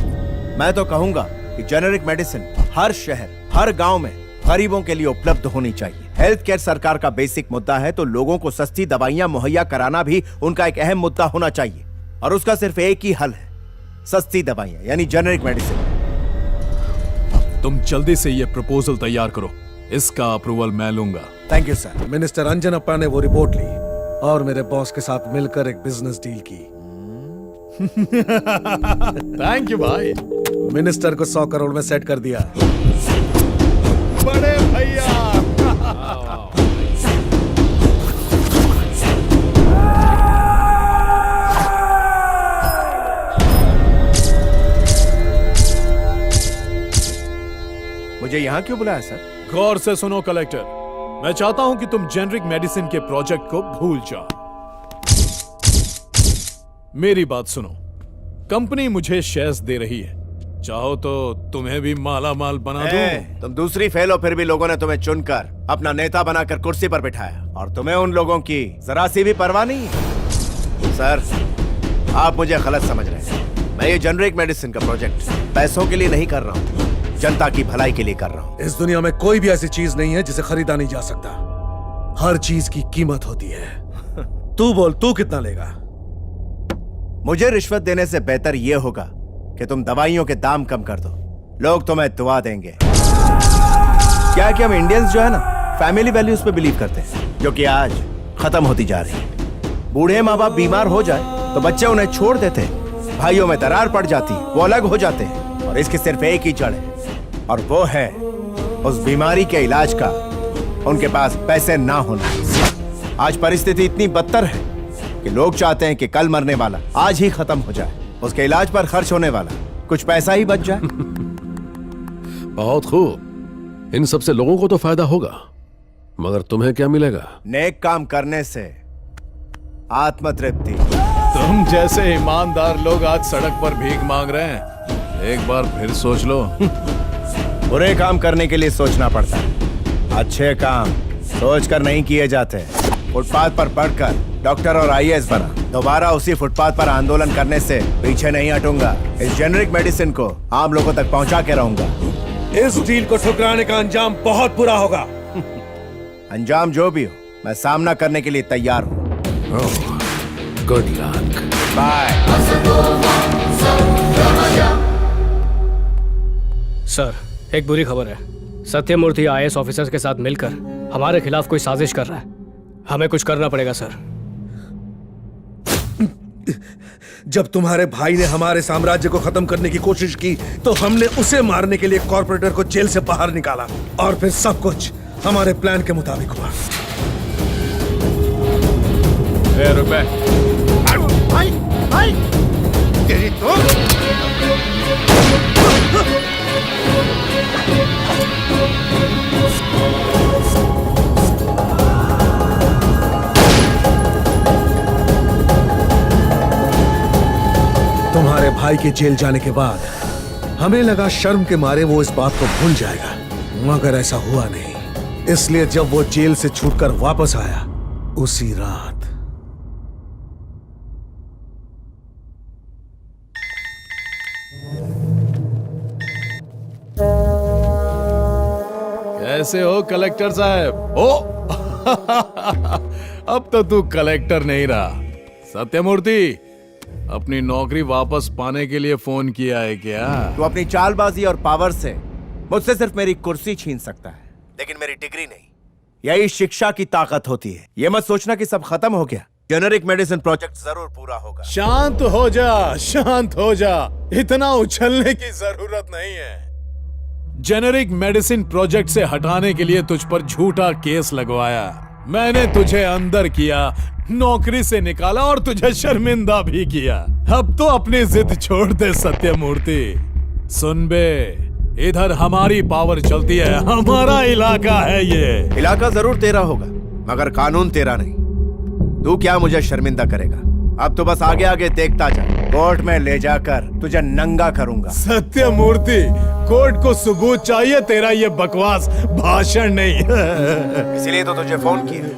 मैं तो कहूंगा कि जेनेरिक मेडिसिन हर शहर, हर गांव में गरीबों के लिए उपलब्ध होनी चाहिए। हेल्थ केयर सरकार का बेसिक मुद्दा है, तो लोगों को सस्ती दवाइयां मुहैया कराना भी उनका एक अहम मुद्दा होना चाहिए, और उसका सिर्फ एक ही हल है, सस्ती दवाइयां यानी जेनेरिक मेडिसिन। तुम जल्दी से ये प्रपोजल तैयार करो, इसका अप्रूवल मैं लूंगा। Thank you sir. Minister Anjanappa ने वो रिपोर्ट ली और मेरे बॉस के साथ मिलकर एक बिजनेस डील की। थैंक यू भाई। मिनिस्टर को 100 करोड़ में सेट कर दिया। बड़े भैया। मुझे यहाँ क्यों बुलाया सर? गौर से सुनो कलेक्टर, मैं चाहता हूं कि तुम जेनरिक मेडिसिन के प्रोजेक्ट को भूल जाओ। मेरी बात सुनो, कंपनी मुझे शेयर्स दे रही है, चाहो तो तुम्हें भी माला माल बना दूं। तुम दूसरी फेल हो, फिर भी लोगों ने तुम्हें चुनकर अपना नेता बनाकर कुर्सी पर बिठाया, और तुम्हें उन लोगों की जरा सी भी परवाह नहीं है। सर, आप मुझे गलत समझ रहे हैं। मैं ये जेनरिक मेडिसिन का प्रोजेक्ट पैसों के लिए नहीं कर रहा हूँ, जनता की भलाई के लिए कर रहा हूँ। इस दुनिया में कोई भी ऐसी चीज नहीं है जिसे खरीदा नहीं जा सकता। हर चीज की कीमत होती है। तू बोल, तू कितना लेगा? मुझे रिश्वत देने से बेहतर यह होगा कि तुम दवाइयों के दाम कम कर दो, लोग तुम्हें दुआ देंगे। क्या है कि हम इंडियंस जो है ना, फैमिली वैल्यूज पे बिलीव करते हैं, जो कि आज खत्म होती जा रही है। बूढ़े माँ बाप बीमार हो जाए तो बच्चे उन्हें छोड़ देते हैं, भाइयों में दरार पड़ जाती, वो अलग हो जाते हैं, और इसकी सिर्फ एक ही जड़ है, और वो है उस बीमारी के इलाज का उनके पास पैसे ना होना। आज परिस्थिति इतनी बदतर है कि लोग चाहते हैं कि कल मरने वाला आज ही खत्म हो जाए, उसके इलाज पर खर्च होने वाला कुछ पैसा ही बच जाए। बहुत खूब, इन सबसे लोगों को तो फायदा होगा, मगर तुम्हें क्या मिलेगा? नेक काम करने से आत्मतृप्ति। तुम जैसे ईमानदार लोग आज सड़क पर भीख मांग रहे हैं, एक बार फिर सोच लो। बुरे काम करने के लिए सोचना पड़ता है, अच्छे काम सोचकर नहीं किए जाते। फुटपाथ पर पढ़कर डॉक्टर और आईएएस बना, दोबारा उसी फुटपाथ पर आंदोलन करने से पीछे नहीं हटूंगा। इस जेनरिक मेडिसिन को आम लोगों तक पहुंचा के रहूंगा। इस डील को ठुकराने का अंजाम बहुत बुरा होगा। अंजाम जो भी हो, मैं सामना करने के लिए तैयार हूँ। Good luck. बाय। सर, एक बुरी खबर है। सत्यमूर्ति आईएएस ऑफिसर्स के साथ मिलकर हमारे खिलाफ कोई साजिश कर रहा है। हमें कुछ करना पड़ेगा सर। जब तुम्हारे भाई ने हमारे साम्राज्य को खत्म करने की कोशिश की तो हमने उसे मारने के लिए कॉर्पोरेटर को जेल से बाहर निकाला, और फिर सब कुछ हमारे प्लान के मुताबिक हुआ। रुपए भाई, भाई, तेरी तो तुम्हारे भाई के जेल जाने के बाद हमें लगा शर्म के मारे वो इस बात को भूल जाएगा, मगर ऐसा हुआ नहीं। इसलिए जब वो जेल से छूटकर वापस आया, उसी रात कैसे हो कलेक्टर साहब? ओ अब तो तू कलेक्टर नहीं रहा। सत्यमूर्ति, अपनी नौकरी वापस पाने के लिए फोन किया है क्या? तू अपनी चालबाजी और पावर से मुझसे सिर्फ मेरी कुर्सी छीन सकता है, लेकिन मेरी डिग्री नहीं। यही शिक्षा की ताकत होती है। ये मत सोचना कि सब खत्म हो गया। जेनेरिक मेडिसिन प्रोजेक्ट जरूर पूरा होगा। शांत हो जा, शांत हो जा। इतना उछलने की जरूरत नहीं है। जेनेरिक मेडिसिन प्रोजेक्ट से हटाने के लिए तुझ पर झूठा केस लगवाया। मैंने तुझे अंदर किया, नौकरी से निकाला और तुझे शर्मिंदा भी किया। अब तो अपनी जिद छोड़ दे सत्यमूर्ति। सुन बे, इधर हमारी पावर चलती है, हमारा इलाका है ये। इलाका जरूर तेरा होगा, मगर कानून तेरा नहीं। तू क्या मुझे शर्मिंदा करेगा? अब तो बस आगे आगे देखता जा। कोर्ट में ले जाकर तुझे नंगा करूंगा। सत्यमूर्ति, कोर्ट को सबूत चाहिए, तेरा ये बकवास भाषण नहीं। इसीलिए तो तुझे फोन किया।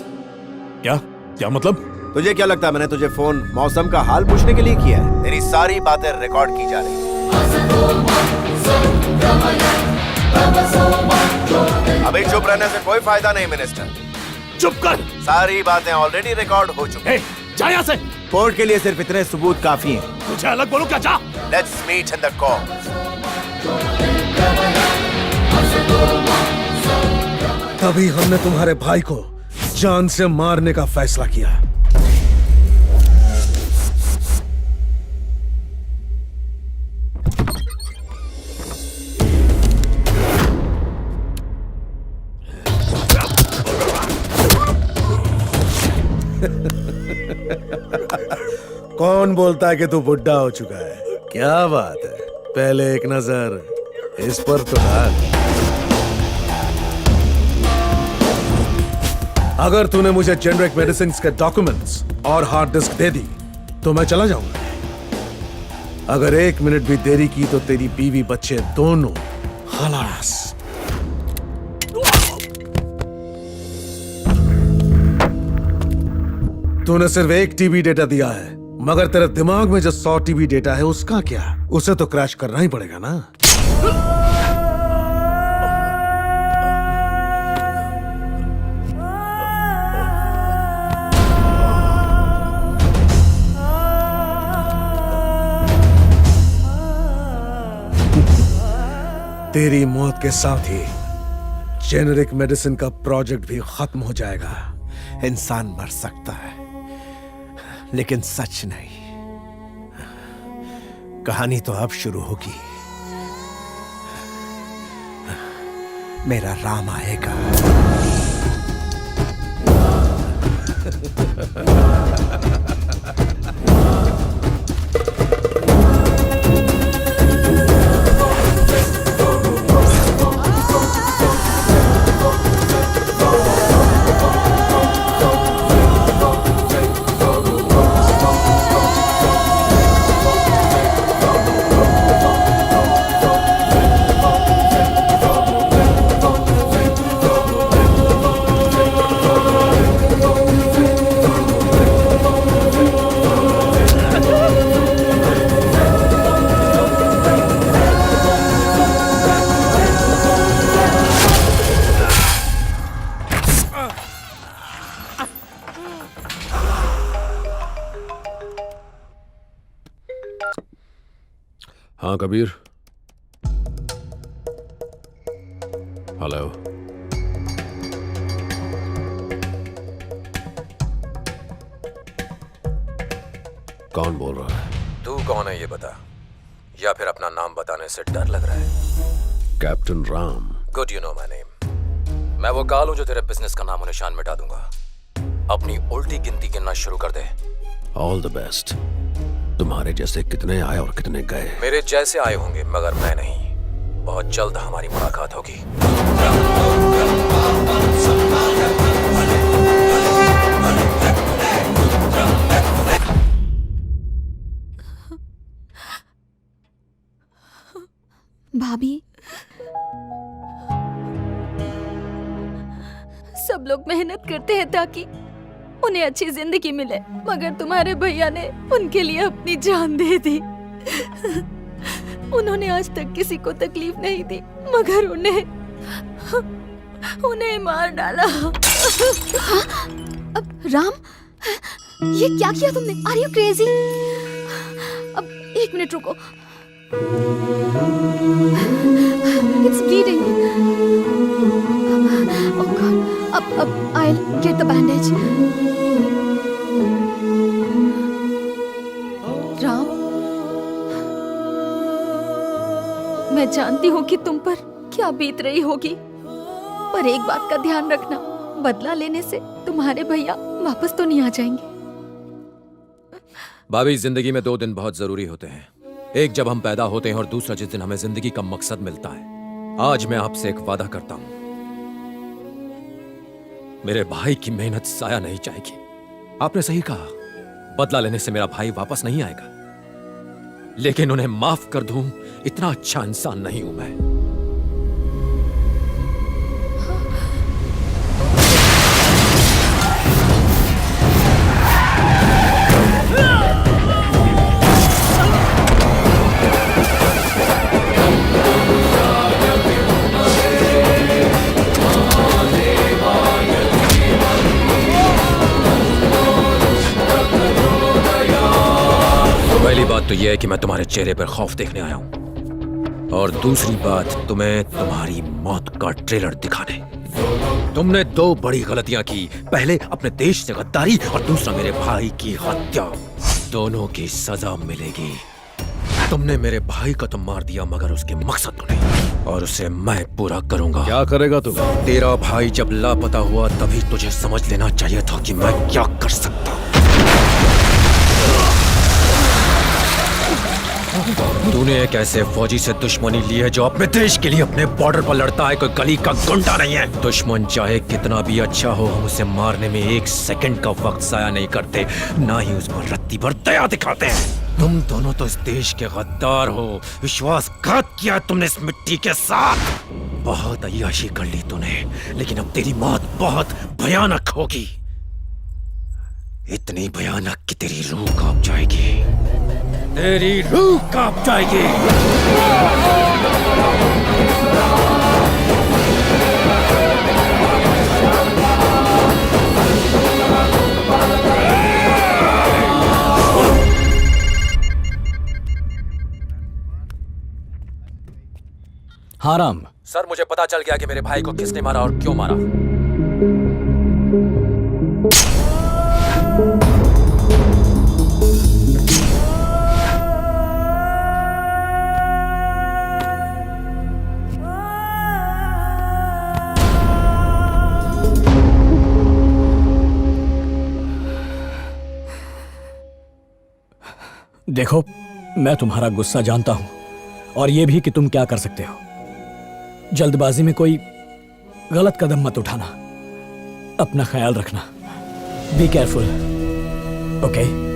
क्या क्या मतलब? तुझे क्या लगता है मैंने तुझे फोन मौसम का हाल पूछने के लिए किया है? तेरी सारी बातें रिकॉर्ड की जा रही हैं। अभी चुप रहने से कोई फायदा नहीं मिनिस्टर। चुप कर। सारी बातें ऑलरेडी रिकॉर्ड हो चुकी हैं। जा यहाँ से। कोर्ट के लिए सिर्फ इतने सबूत काफी हैं। मुझे अलग बोलो क्या? जा। Let's meet in the court. तभी हमने तुम्हारे भाई को जान से मारने का फैसला किया। कौन बोलता है कि तू बुढ़ा हो चुका है? क्या बात है, पहले एक नजर इस पर तो डाल। अगर तूने मुझे जेनेरिक मेडिसिन के डॉक्यूमेंट्स और हार्ड डिस्क दे दी तो मैं चला जाऊंगा। अगर 1 मिनट भी देरी की तो तेरी बीवी बच्चे दोनों खलास। तूने सिर्फ 1 टीबी डेटा दिया है, मगर तेरे दिमाग में जो 100 टीबी डेटा है उसका क्या? उसे तो क्रैश करना ही पड़ेगा ना। तेरी मौत के साथ ही जेनेरिक मेडिसिन का प्रोजेक्ट भी खत्म हो जाएगा। इंसान मर सकता है, लेकिन सच नहीं। कहानी तो अब शुरू होगी। मेरा राम आएगा। हाँ कबीर। हेलो। कौन बोल रहा है? तू कौन है ये बता, या फिर अपना नाम बताने से डर लग रहा है? Captain Ram. Good, you know my name. मैं वो काल हूं जो तेरे बिजनेस का नामो निशान मिटा दूंगा। अपनी उल्टी गिनती गिनना शुरू कर दे। All the best. तुम्हारे जैसे कितने आए और कितने गए? मेरे जैसे आए होंगे, मगर मैं नहीं। बहुत जल्द हमारी मुलाकात होगी। भाभी, सब लोग मेहनत करते हैं ताकि उन्हें अच्छी जिंदगी मिले, मगर तुम्हारे भैया ने उनके लिए अपनी जान दे दी। उन्होंने आज तक किसी को तकलीफ नहीं दी, मगर उन्हें मार डाला। अब राम, ये क्या किया तुमने? Are you crazy? अब 1 मिनट रुको। It's bleeding. Oh God. अब I will get the bandage. Ram, मैं जानती हूँ कि तुम पर क्या बीत रही होगी, पर एक बात का ध्यान रखना, बदला लेने से तुम्हारे भैया वापस तो नहीं आ जाएंगे। भाभी, जिंदगी में 2 दिन बहुत जरूरी होते हैं। एक जब हम पैदा होते हैं और दूसरा जिस दिन हमें जिंदगी का मकसद मिलता है। आज मैं आपसे एक वादा करता हूं, मेरे भाई की मेहनत साया नहीं जाएगी। आपने सही कहा, बदला लेने से मेरा भाई वापस नहीं आएगा, लेकिन उन्हें माफ कर दूं, इतना अच्छा इंसान नहीं हूं मैं। पहली बात तो यह है कि मैं तुम्हारे चेहरे पर खौफ देखने आया हूं, और दूसरी बात तुम्हें तुम्हारी मौत का ट्रेलर दिखाने। तुमने 2 बड़ी गलतियां की, पहले अपने देश से गद्दारी और दूसरा मेरे भाई की हत्या। दोनों की सजा मिलेगी। तुमने मेरे भाई को तो मार दिया, मगर उसके मकसद को नहीं, और उसे मैं पूरा करूंगा। क्या करेगा तू? तेरा भाई जब लापता हुआ तभी तुझे समझ लेना चाहिए था कि मैं क्या कर सकता हूं। तूने एक ऐसे फौजी से दुश्मनी ली है जो अपने देश के लिए अपने बॉर्डर पर लड़ता है, कोई गली का गुंडा नहीं है। दुश्मन चाहे कितना भी अच्छा हो, हम उसे मारने में 1 सेकंड का वक्त जाया नहीं करते, ना ही उस पर रत्ती भर दया दिखाते हैं। तुम दोनों तो इस देश के गद्दार हो, विश्वासघात किया तुमने इस मिट्टी के साथ। बहुत अय्याशी कर ली तूने, लेकिन अब तेरी मौत बहुत भयानक होगी, इतनी भयानक कि तेरी रूह कांप जाएगी, तेरी रूह कांप जाएगी। हाँ राम। सर, मुझे पता चल गया कि मेरे भाई को किसने मारा और क्यों मारा। देखो, मैं तुम्हारा गुस्सा जानता हूं, और यह भी कि तुम क्या कर सकते हो। जल्दबाजी में कोई गलत कदम मत उठाना। अपना ख्याल रखना। Be careful, okay?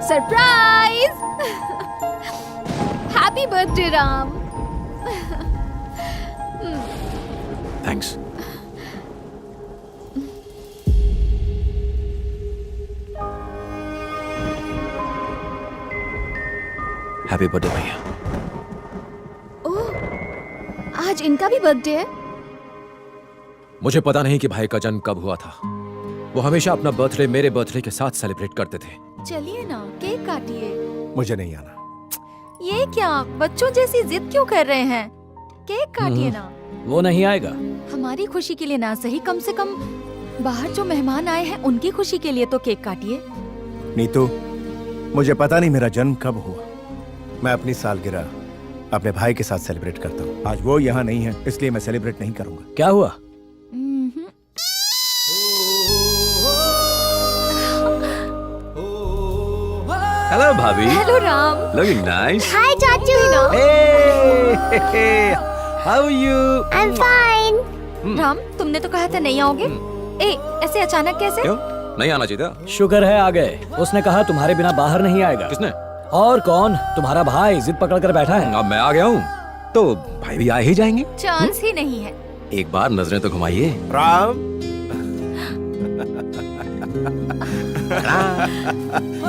Surprise! Happy birthday Ram. Thanks. Happy birthday भैया। ओह, आज इनका भी बर्थडे है? मुझे पता नहीं कि भाई का जन्म कब हुआ था। वो हमेशा अपना बर्थडे मेरे बर्थडे के साथ सेलिब्रेट करते थे। चलिए ना, केक काटिए। मुझे नहीं आना। ये क्या, बच्चों जैसी जिद क्यों कर रहे हैं? केक काटिए ना। वो नहीं आएगा। हमारी खुशी के लिए ना सही, कम से कम बाहर जो मेहमान आए हैं उनकी खुशी के लिए तो केक काटिए। नीतू, मुझे पता नहीं मेरा जन्म कब हुआ। मैं अपनी सालगिरह अपने भाई के साथ सेलिब्रेट करता हूँ। आज वो यहाँ नहीं है, इसलिए मैं सेलिब्रेट नहीं करूंगा। क्या हुआ? हेलो भाभी। Hello Ram. Looking nice. Hi चाचू। How you? I am fine. Ram, तुमने तो कहा था नहीं आओगे। ए, ऐसे अचानक कैसे? क्यों नहीं आना चाहिए था? शुक्र है आ गए। उसने कहा तुम्हारे बिना बाहर नहीं आएगा। किसने? और कौन, तुम्हारा भाई जिद पकड़ कर बैठा है। अब मैं आ गया हूँ तो भाई भी आ ही जाएंगे। चांस ही नहीं है। एक बार नजरें तो घुमाइए। Ram.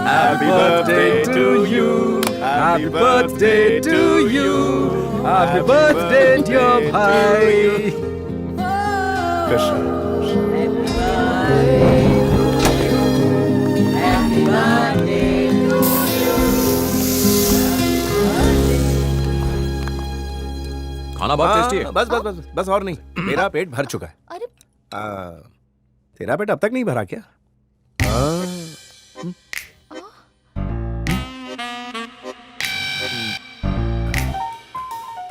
Happy birthday to you. Happy birthday to you. Happy birthday dear bhai. खाना बहुत टेस्टी है। बस बस बस बस और नहीं, मेरा पेट भर चुका है। अरे तेरा पेट अब तक नहीं भरा क्या?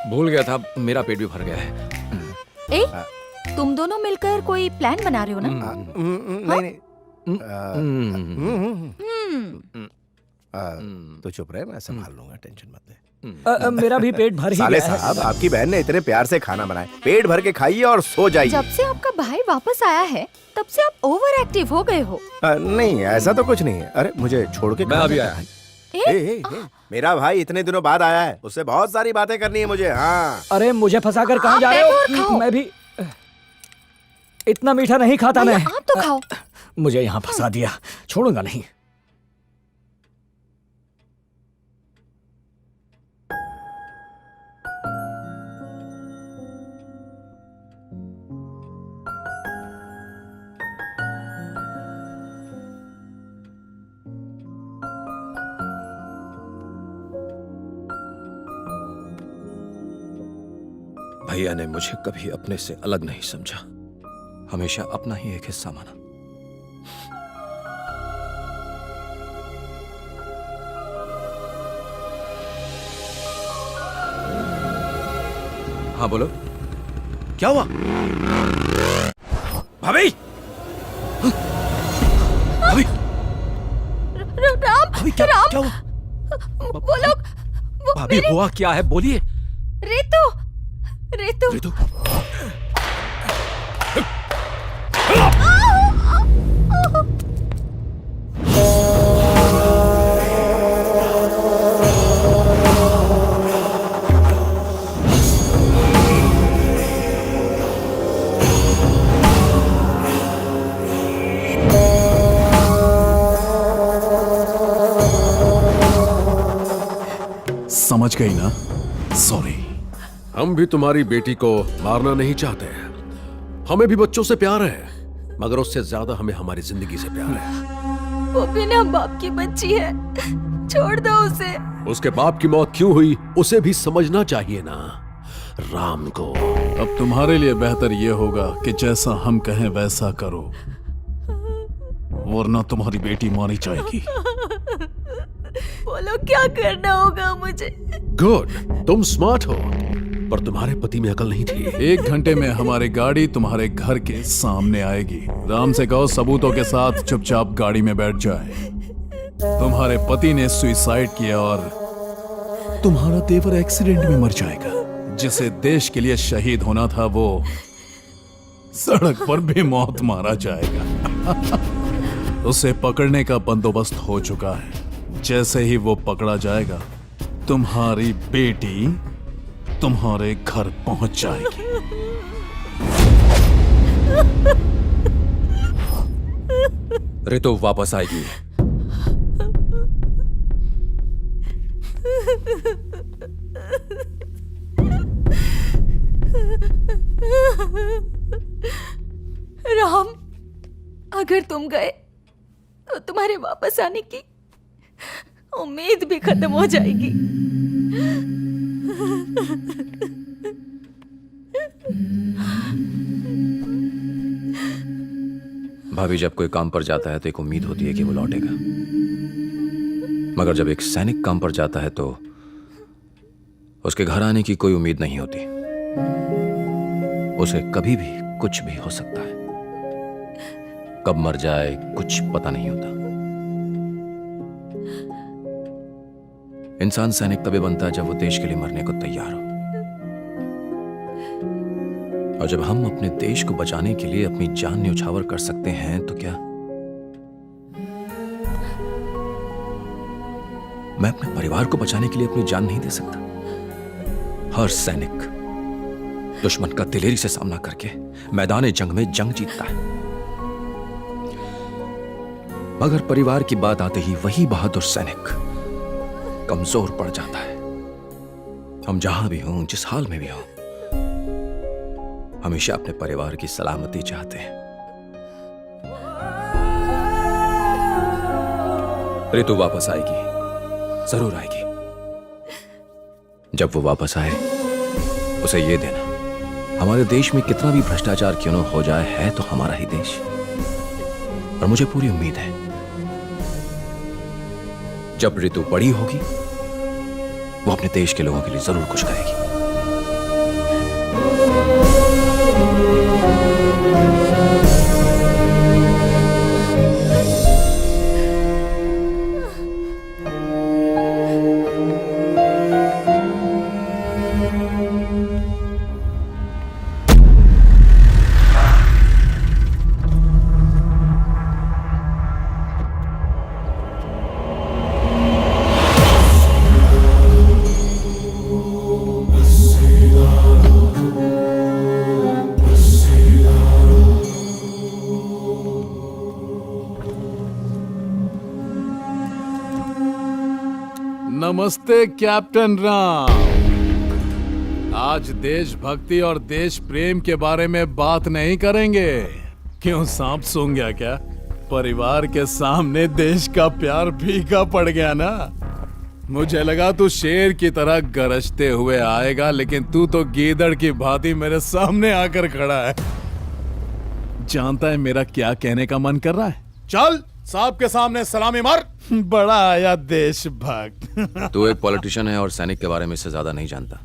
भूल गया था, मेरा पेट भी भर गया है। ए, तुम दोनों मिलकर कोई प्लान बना रहे हो ना? नहीं नहीं। तो चुप रहे, मैं संभाल लूंगा, टेंशन मत ले। मेरा भी पेट भर ही साले गया है। साहब, आपकी बहन ने इतने प्यार से खाना बनाया, पेट भर के खाइए और सो जाइए। जब से आपका भाई वापस आया है तब से आप ओवर एक्टिव हो गए हो। नहीं, ऐसा तो कुछ नहीं है। अरे मुझे छोड़ के मैं अभी आया। मेरा भाई इतने दिनों बाद आया है, उससे बहुत सारी बातें करनी है मुझे। हाँ। अरे मुझे फंसा कर कहाँ जा रहे हो? मैं भी इतना मीठा नहीं खाता मैं। आप तो खाओ। मुझे यहाँ फंसा दिया, छोड़ूंगा नहीं। भैया ने मुझे कभी अपने से अलग नहीं समझा, हमेशा अपना ही एक हिस्सा माना। हाँ बोलो, क्या हुआ? भाभी! भाभी! राम! भाभी, क्या हुआ? वो लोग, भाभी हुआ क्या है, बोलिए। रितु! रितु! समझ गई ना? सॉरी। हम भी तुम्हारी बेटी को मारना नहीं चाहते। हमें भी बच्चों से प्यार है, मगर उससे ज्यादा हमें हमारी जिंदगी से प्यार है। वो बिना बाप की बच्ची है, छोड़ दो उसे। उसके बाप की मौत क्यों हुई उसे भी समझना चाहिए ना राम को। अब तुम्हारे लिए बेहतर ये होगा कि जैसा हम कहें वैसा करो, वरना तुम्हारी बेटी मारी जाएगी। बोलो क्या करना होगा मुझे। गुड, तुम स्मार्ट हो, पर तुम्हारे पति में अकल नहीं थी। 1 घंटे में हमारी गाड़ी तुम्हारे घर के सामने आएगी। राम से कहो सबूतों के साथ चुपचाप गाड़ी में बैठ जाए। तुम्हारे पति ने सुसाइड किया और तुम्हारा देवर एक्सीडेंट में मर जाएगा। जिसे देश के लिए शहीद होना था वो सड़क पर बेमौत मारा जाएगा। उसे पकड़ने का बंदोबस्त हो चुका है। जैसे ही वो पकड़ा जाएगा, तुम्हारी बेटी तुम्हारे घर पहुंच जाएगी। रितु वापस आएगी। राम, अगर तुम गए तो तुम्हारे वापस आने की उम्मीद भी खत्म हो जाएगी। भाभी, जब कोई काम पर जाता है तो एक उम्मीद होती है कि वो लौटेगा, मगर जब एक सैनिक काम पर जाता है तो उसके घर आने की कोई उम्मीद नहीं होती। उसे कभी भी कुछ भी हो सकता है, कब मर जाए कुछ पता नहीं होता। इंसान सैनिक तभी बनता है जब वो देश के लिए मरने को तैयार हो, और जब हम अपने देश को बचाने के लिए अपनी जान न्यौछावर कर सकते हैं तो क्या मैं अपने परिवार को बचाने के लिए अपनी जान नहीं दे सकता? हर सैनिक दुश्मन का दिलेरी से सामना करके मैदान जंग में जंग जीतता है, मगर परिवार की बात आते ही वही बहादुर सैनिक कमजोर पड़ जाता है। हम जहां भी हों, जिस हाल में भी हों, हमेशा अपने परिवार की सलामती चाहते हैं। ऋतु वापस आएगी, जरूर आएगी। जब वो वापस आए उसे ये देना, हमारे देश में कितना भी भ्रष्टाचार क्यों न हो जाए, है तो हमारा ही देश। और मुझे पूरी उम्मीद है जब ऋतु बड़ी होगी वो अपने देश के लोगों के लिए जरूर कुछ करेगी। नमस्ते कैप्टन राम। आज देशभक्ति और देश प्रेम के बारे में बात नहीं करेंगे। क्यों, सांप सूंघ गया क्या? परिवार के सामने देश का प्यार फीका पड़ गया ना। मुझे लगा तू शेर की तरह गरजते हुए आएगा, लेकिन तू तो गीदड़ की भांति मेरे सामने आकर खड़ा है। जानता है मेरा क्या कहने का मन कर रहा है? चल साहब के सामने सलामी मार। बड़ा आया देशभक्त। तू एक पॉलिटिशियन है और सैनिक के बारे में इससे ज्यादा नहीं जानता।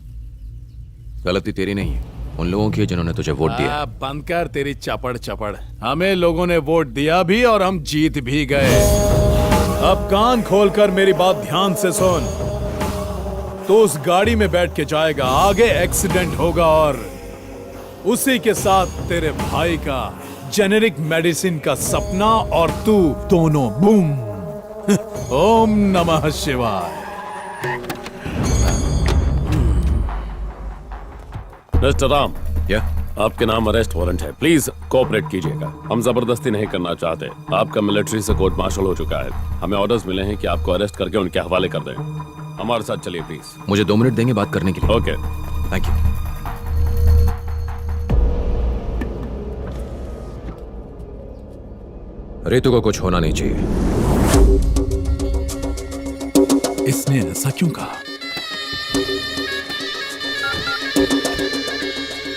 गलती तेरी नहीं है, उन लोगों की है जिन्होंने तुझे वोट दिया। बंद कर तेरी चपड़ चपड़। हमें लोगों ने वोट दिया भी और हम जीत भी गए। अब कान खोलकर मेरी बात ध्यान से सुन। तो उस गाड़ी में बैठ के जाएगा, आगे एक्सीडेंट होगा और उसी के साथ तेरे भाई का जेनेरिक मेडिसिन का सपना और तू दोनों बूम। ओम नमः शिवाय। मिस्टर राम, आपके नाम अरेस्ट वारंट है, प्लीज कोऑपरेट कीजिएगा। हम जबरदस्ती नहीं करना चाहते। आपका मिलिट्री से कोर्ट मार्शल हो चुका है। हमें ऑर्डर्स मिले हैं कि आपको अरेस्ट करके उनके हवाले कर दें। हमारे साथ चलिए प्लीज। मुझे 2 मिनट देंगे बात करने के लिए? Okay, thank you. ऋतु को कुछ होना नहीं चाहिए। इसने ऐसा क्यों कहा?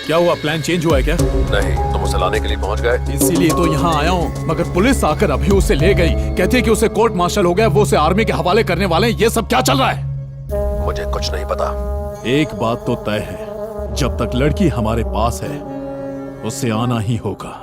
क्या हुआ, प्लान चेंज हुआ है क्या? नहीं, तुम उसे लाने के लिए पहुंच गए? इसीलिए तो यहाँ आया हूँ, मगर पुलिस आकर अभी उसे ले गई। कहती है कि उसे कोर्ट मार्शल हो गया, वो उसे आर्मी के हवाले करने वाले हैं। ये सब क्या चल रहा है? मुझे कुछ नहीं पता। एक बात तो तय है, जब तक लड़की हमारे पास है उसे आना ही होगा।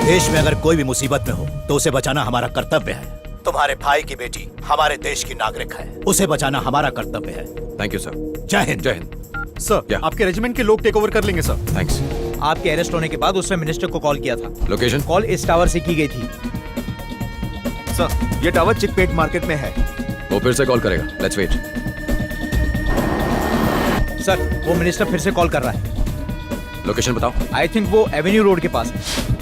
देश में अगर कोई भी मुसीबत में हो तो उसे बचाना हमारा कर्तव्य है। तुम्हारे भाई की बेटी हमारे देश की नागरिक है, उसे बचाना हमारा कर्तव्य है। Thank you sir. जय हिंद। जय हिंद सर। आपके रेजिमेंट के लोग टेक ओवर कर लेंगे सर। थैंक्स। आपके अरेस्ट होने के बाद उसने मिनिस्टर को कॉल किया था। लोकेशन? कॉल इस टावर से की गई थी। सर, ये टावर चिकपेट मार्केट में है। वो फिर से कॉल करेगा, लेट्स वेट। सर, वो मिनिस्टर फिर से कॉल कर रहा है। लोकेशन बताओ। आई थिंक वो एवेन्यू रोड के पास है।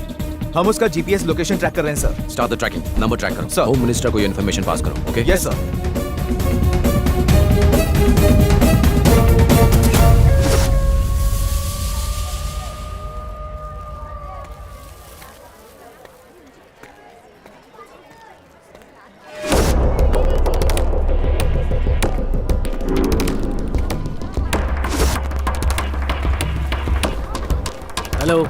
हम उसका जीपीएस लोकेशन ट्रैक कर रहे हैं sir. Start the tracking, number track करो। होम मिनिस्टर को ये इन्फॉर्मेशन पास करो। ओके? Yes sir. हेलो,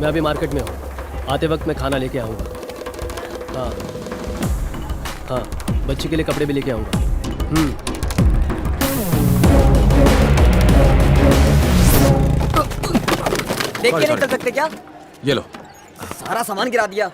मैं अभी मार्केट में हूँ, आते वक्त मैं खाना लेके आऊँगा। हाँ हाँ, बच्चे के लिए कपड़े भी लेके आऊँगा। देख के नहीं कर सकते क्या? ये लो। सारा सामान गिरा दिया।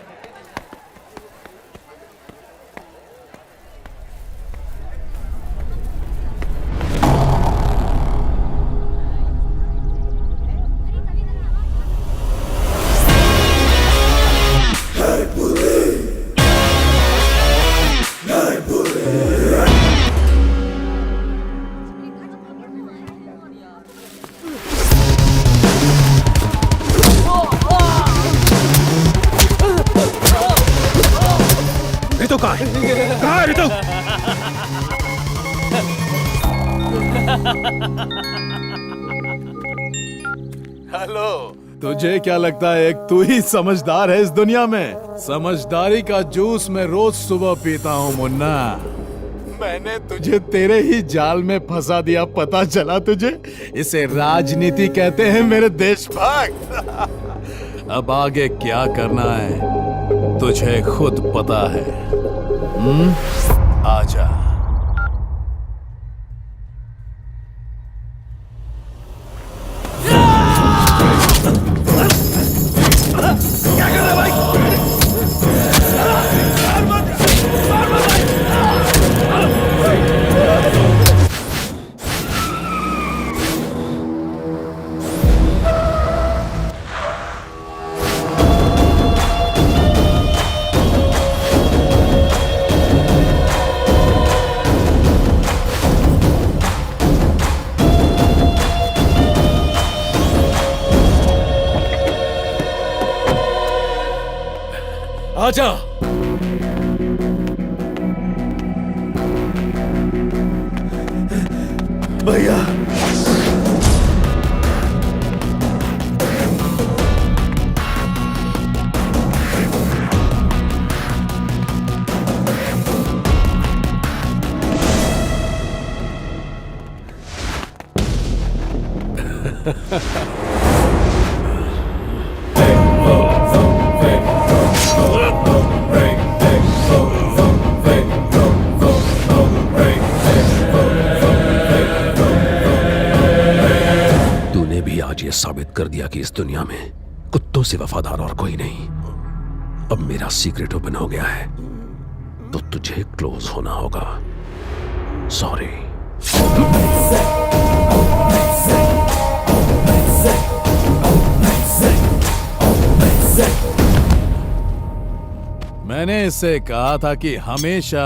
रितु कहाँ है रितु? हेलो, तुझे क्या लगता है एक तू ही समझदार है इस दुनिया में? समझदारी का जूस मैं रोज सुबह पीता हूँ मुन्ना। मैंने तुझे तेरे ही जाल में फंसा दिया, पता चला तुझे? इसे राजनीति कहते हैं मेरे देशभक्त। अब आगे क्या करना है तुझे खुद पता है। आजा। क्या कर रहा है भाई? आजा। भैया तूने भी आज ये साबित कर दिया कि इस दुनिया में कुत्तों से वफादार और कोई नहीं। अब मेरा सीक्रेट ओपन हो गया है तो तुझे क्लोज होना होगा। सॉरी। मैंने इससे कहा था कि हमेशा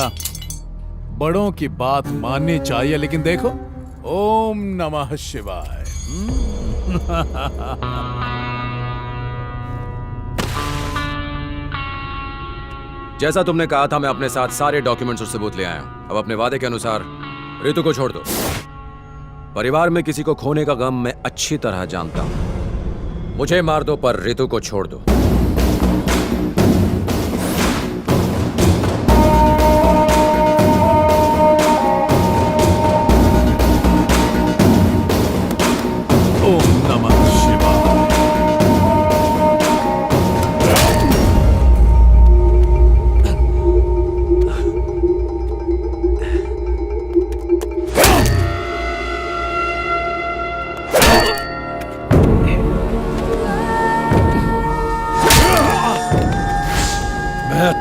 बड़ों की बात माननी चाहिए, लेकिन देखो, ओम नमः शिवाय। जैसा तुमने कहा था, मैं अपने साथ सारे डॉक्यूमेंट्स और सबूत ले आया हूं। अब अपने वादे के अनुसार रितु को छोड़ दो। परिवार में किसी को खोने का गम मैं अच्छी तरह जानता हूं। मुझे मार दो पर रितु को छोड़ दो।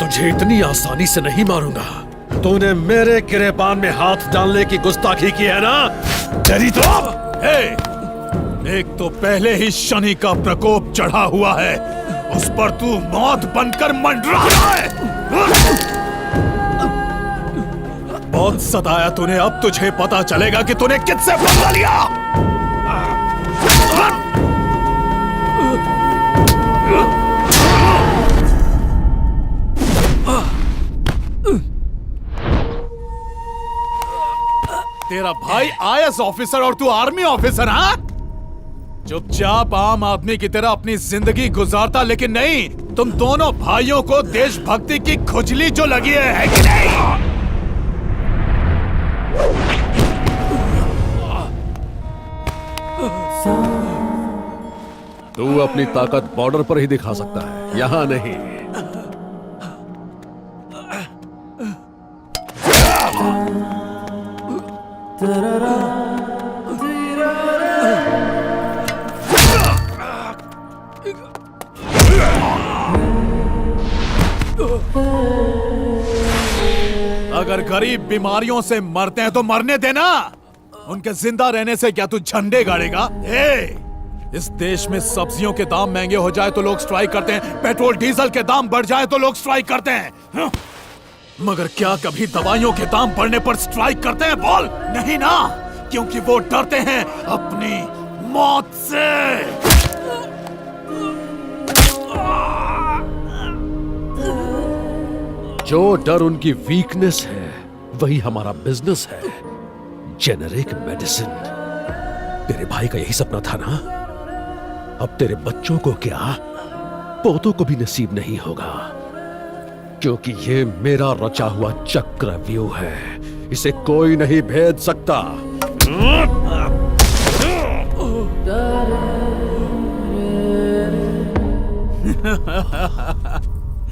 तुझे इतनी आसानी से नहीं मारूंगा। तूने मेरे गिरेबान में हाथ डालने की गुस्ताखी की है ना? तेरी तो एक तो पहले ही शनि का प्रकोप चढ़ा हुआ है, उस पर तू मौत बनकर मंडरा रहा है। बहुत सताया तूने, अब तुझे पता चलेगा कि तूने किससे बदला लिया। तेरा भाई आईएएस ऑफिसर और तू आर्मी ऑफिसर, हाँ? चुपचाप आम आदमी की तरह अपनी जिंदगी गुजारता, लेकिन नहीं, तुम दोनों भाइयों को देशभक्ति की खुजली जो लगी है कि नहीं? तू अपनी ताकत बॉर्डर पर ही दिखा सकता है, यहां नहीं। अगर गरीब बीमारियों से मरते हैं तो मरने देना, उनके जिंदा रहने से क्या तू झंडे गाड़ेगा? इस देश में सब्जियों के दाम महंगे हो जाए तो लोग स्ट्राइक करते हैं, पेट्रोल डीजल के दाम बढ़ जाए तो लोग स्ट्राइक करते हैं, मगर क्या कभी दवाइयों के दाम बढ़ने पर स्ट्राइक करते हैं? बोल। नहीं ना, क्योंकि वो डरते हैं अपनी मौत से। जो डर उनकी वीकनेस है वही हमारा बिजनेस है, जेनेरिक मेडिसिन। तेरे भाई का यही सपना था ना? अब तेरे बच्चों को क्या, पोतों को भी नसीब नहीं होगा, क्योंकि ये मेरा रचा हुआ चक्रव्यूह है, इसे कोई नहीं भेद सकता।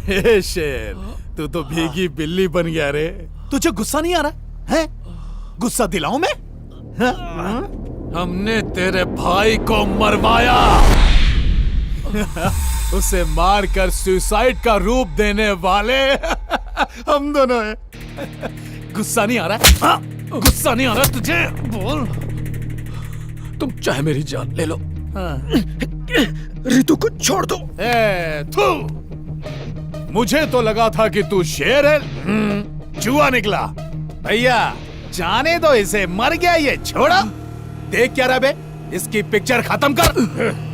हे शेर, तू तो भीगी बिल्ली बन गया रे। तुझे गुस्सा नहीं आ रहा है? गुस्सा दिलाऊं मैं? हमने तेरे भाई को मरवाया। उसे मारकर सुसाइड का रूप देने वाले हम दोनों हैं। गुस्सा नहीं आ रहा है? गुस्सा नहीं आ रहा तुझे? बोल। तुम चाहे मेरी जान ले लो, रितु को छोड़ दो। थू, मुझे तो लगा था कि तू शेर है, चूहा निकला। भैया जाने दो इसे, मर गया ये, छोड़ा। देख क्या रहा बे, इसकी पिक्चर खत्म कर।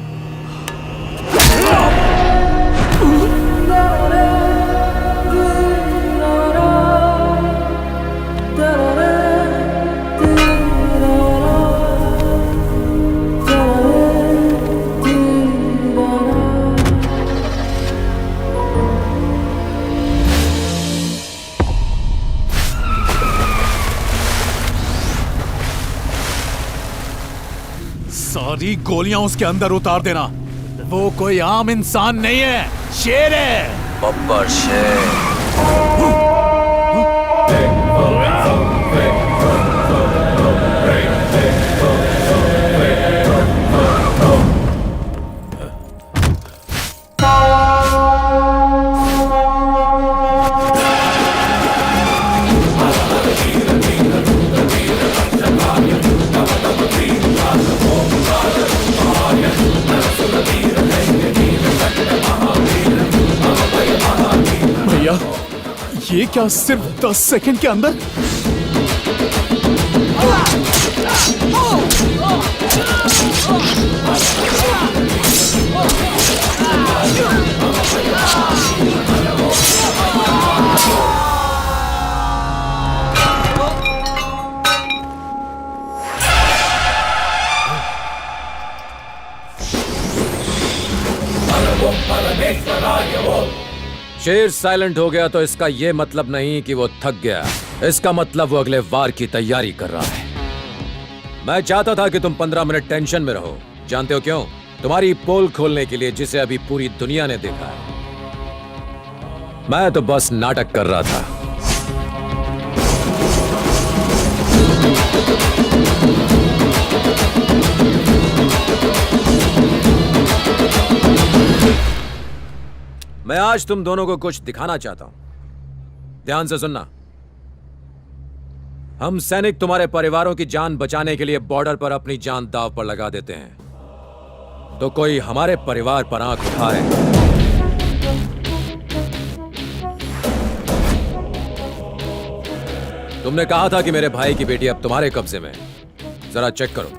सारी गोलियां उसके अंदर उतार देना। वो कोई आम इंसान नहीं है, शेर है। बब्बर शेर। ये क्या सिर्फ 10 सेकंड के अंदर? शेर साइलेंट हो गया तो इसका यह मतलब नहीं कि वो थक गया, इसका मतलब वो अगले वार की तैयारी कर रहा है। मैं चाहता था कि तुम 15 मिनट टेंशन में रहो। जानते हो क्यों? तुम्हारी पोल खोलने के लिए, जिसे अभी पूरी दुनिया ने देखा है। मैं तो बस नाटक कर रहा था। मैं आज तुम दोनों को कुछ दिखाना चाहता हूं। ध्यान से सुनना। हम सैनिक तुम्हारे परिवारों की जान बचाने के लिए बॉर्डर पर अपनी जान दांव पर लगा देते हैं, तो कोई हमारे परिवार पर आंख उठाए तुमने कहा था कि मेरे भाई की बेटी अब तुम्हारे कब्जे में। जरा चेक करो।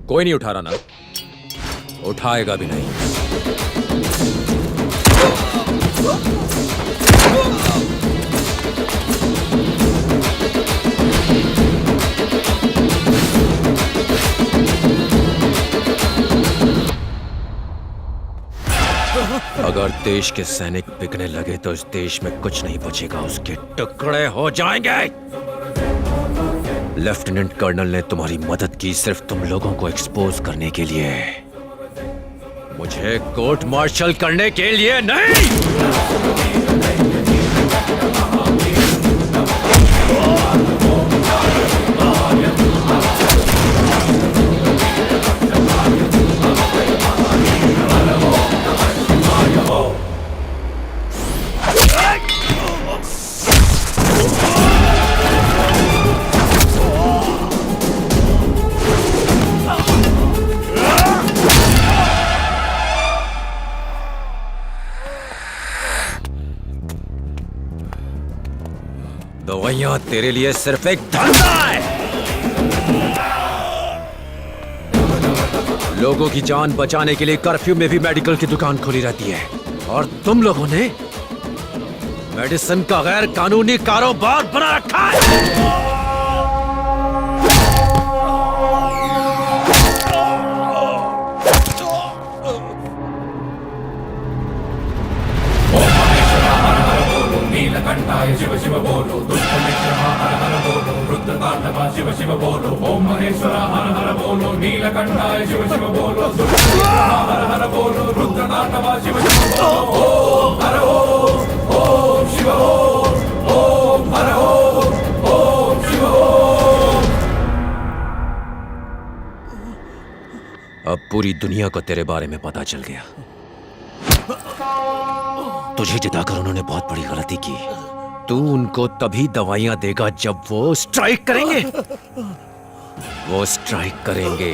कोई नहीं उठा रहा ना? उठाएगा भी नहीं। अगर देश के सैनिक बिकने लगे तो इस देश में कुछ नहीं बचेगा, उसके टुकड़े हो जाएंगे। लेफ्टिनेंट कर्नल ने तुम्हारी मदद की सिर्फ तुम लोगों को एक्सपोज करने के लिए, मुझे कोर्ट मार्शल करने के लिए नहीं। दवाइयां तेरे लिए सिर्फ एक धंधा है। लोगों की जान बचाने के लिए कर्फ्यू में भी मेडिकल की दुकान खुली रहती है, और तुम लोगों ने मेडिसिन का गैर कानूनी कारोबार बना रखा है। नीलकंठाय शिव शिव बोलो, दुष्ट मित्र हर हर बोलो, रुद्रतांडवा शिव शिव बोलो, ओम महेश्वर हर हर बोलो, नीलकंठाय शिव शिव बोलो, दुष्ट मित्र हर हर बोलो, रुद्रतांडवा शिव शिव बोलो, ओम हर ओम शिव ओम हर ओम शिव ओम। अब पूरी दुनिया को तेरे बारे में पता चल गया। तुझे जिताकर उन्होंने बहुत बड़ी गलती की। तू उनको तभी दवाइयां देगा जब वो स्ट्राइक करेंगे। वो स्ट्राइक करेंगे,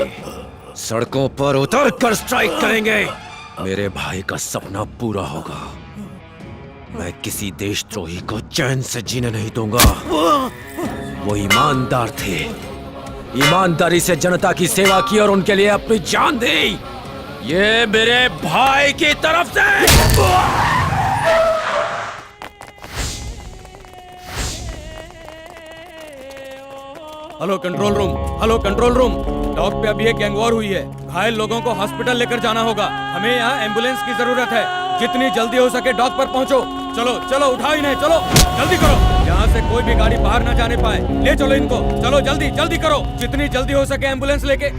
सड़कों पर उतर कर स्ट्राइक करेंगे। मेरे भाई का सपना पूरा होगा। मैं किसी देशद्रोही को चैन से जीने नहीं दूंगा। वो ईमानदार थे, ईमानदारी से जनता की सेवा की और उनके लिए अपनी जान दी। ये मेरे भाई की तरफ से। Hello control room, hello control room. Dock पे अभी एक गैंग वॉर हुई है। घायल लोगों को हॉस्पिटल लेकर जाना होगा। हमें यहाँ एम्बुलेंस की जरूरत है। जितनी जल्दी हो सके डॉक पर पहुँचो। चलो चलो, उठाओ इन्हें, चलो जल्दी करो। यहाँ से कोई भी गाड़ी बाहर न जाने पाए। ले चलो इनको, चलो जल्दी जल्दी करो। जितनी जल्दी हो सके एम्बुलेंस लेके।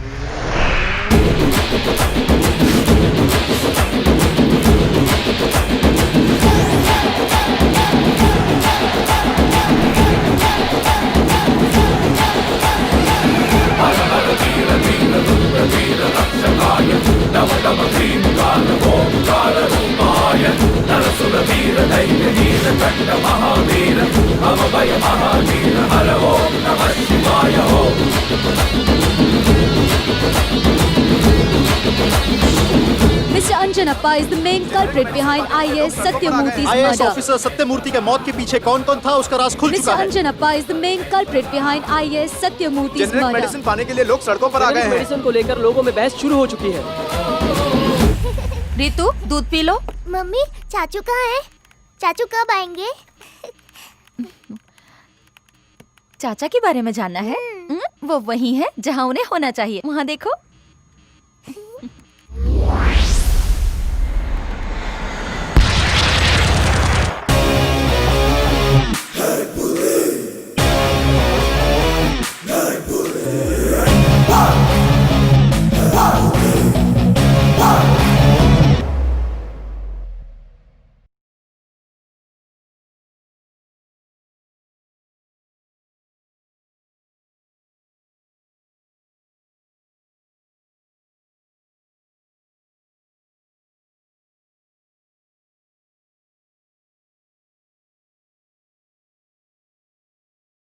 Mr. Anjanappa is the main culprit behind IAS Satyamurthy's IAS murder. Officer Satyamurthy के मौत के पीछे कौन कौन था उसका राज खुल चुका Mr. है। Anjanappa is the main culprit behind IAS Satyamurthy's generic murder. Medicine पाने के लिए लोग सड़कों पर आ गए हैं। मेडिसिन को लेकर लोगों में बहस शुरू हो चुकी है। रितु, दूध पी लो। मम्मी, चाचू कहाँ है? चाचू कब आएंगे? चाचा के बारे में जानना है? वो वही है जहाँ उन्हें होना चाहिए। वहाँ देखो।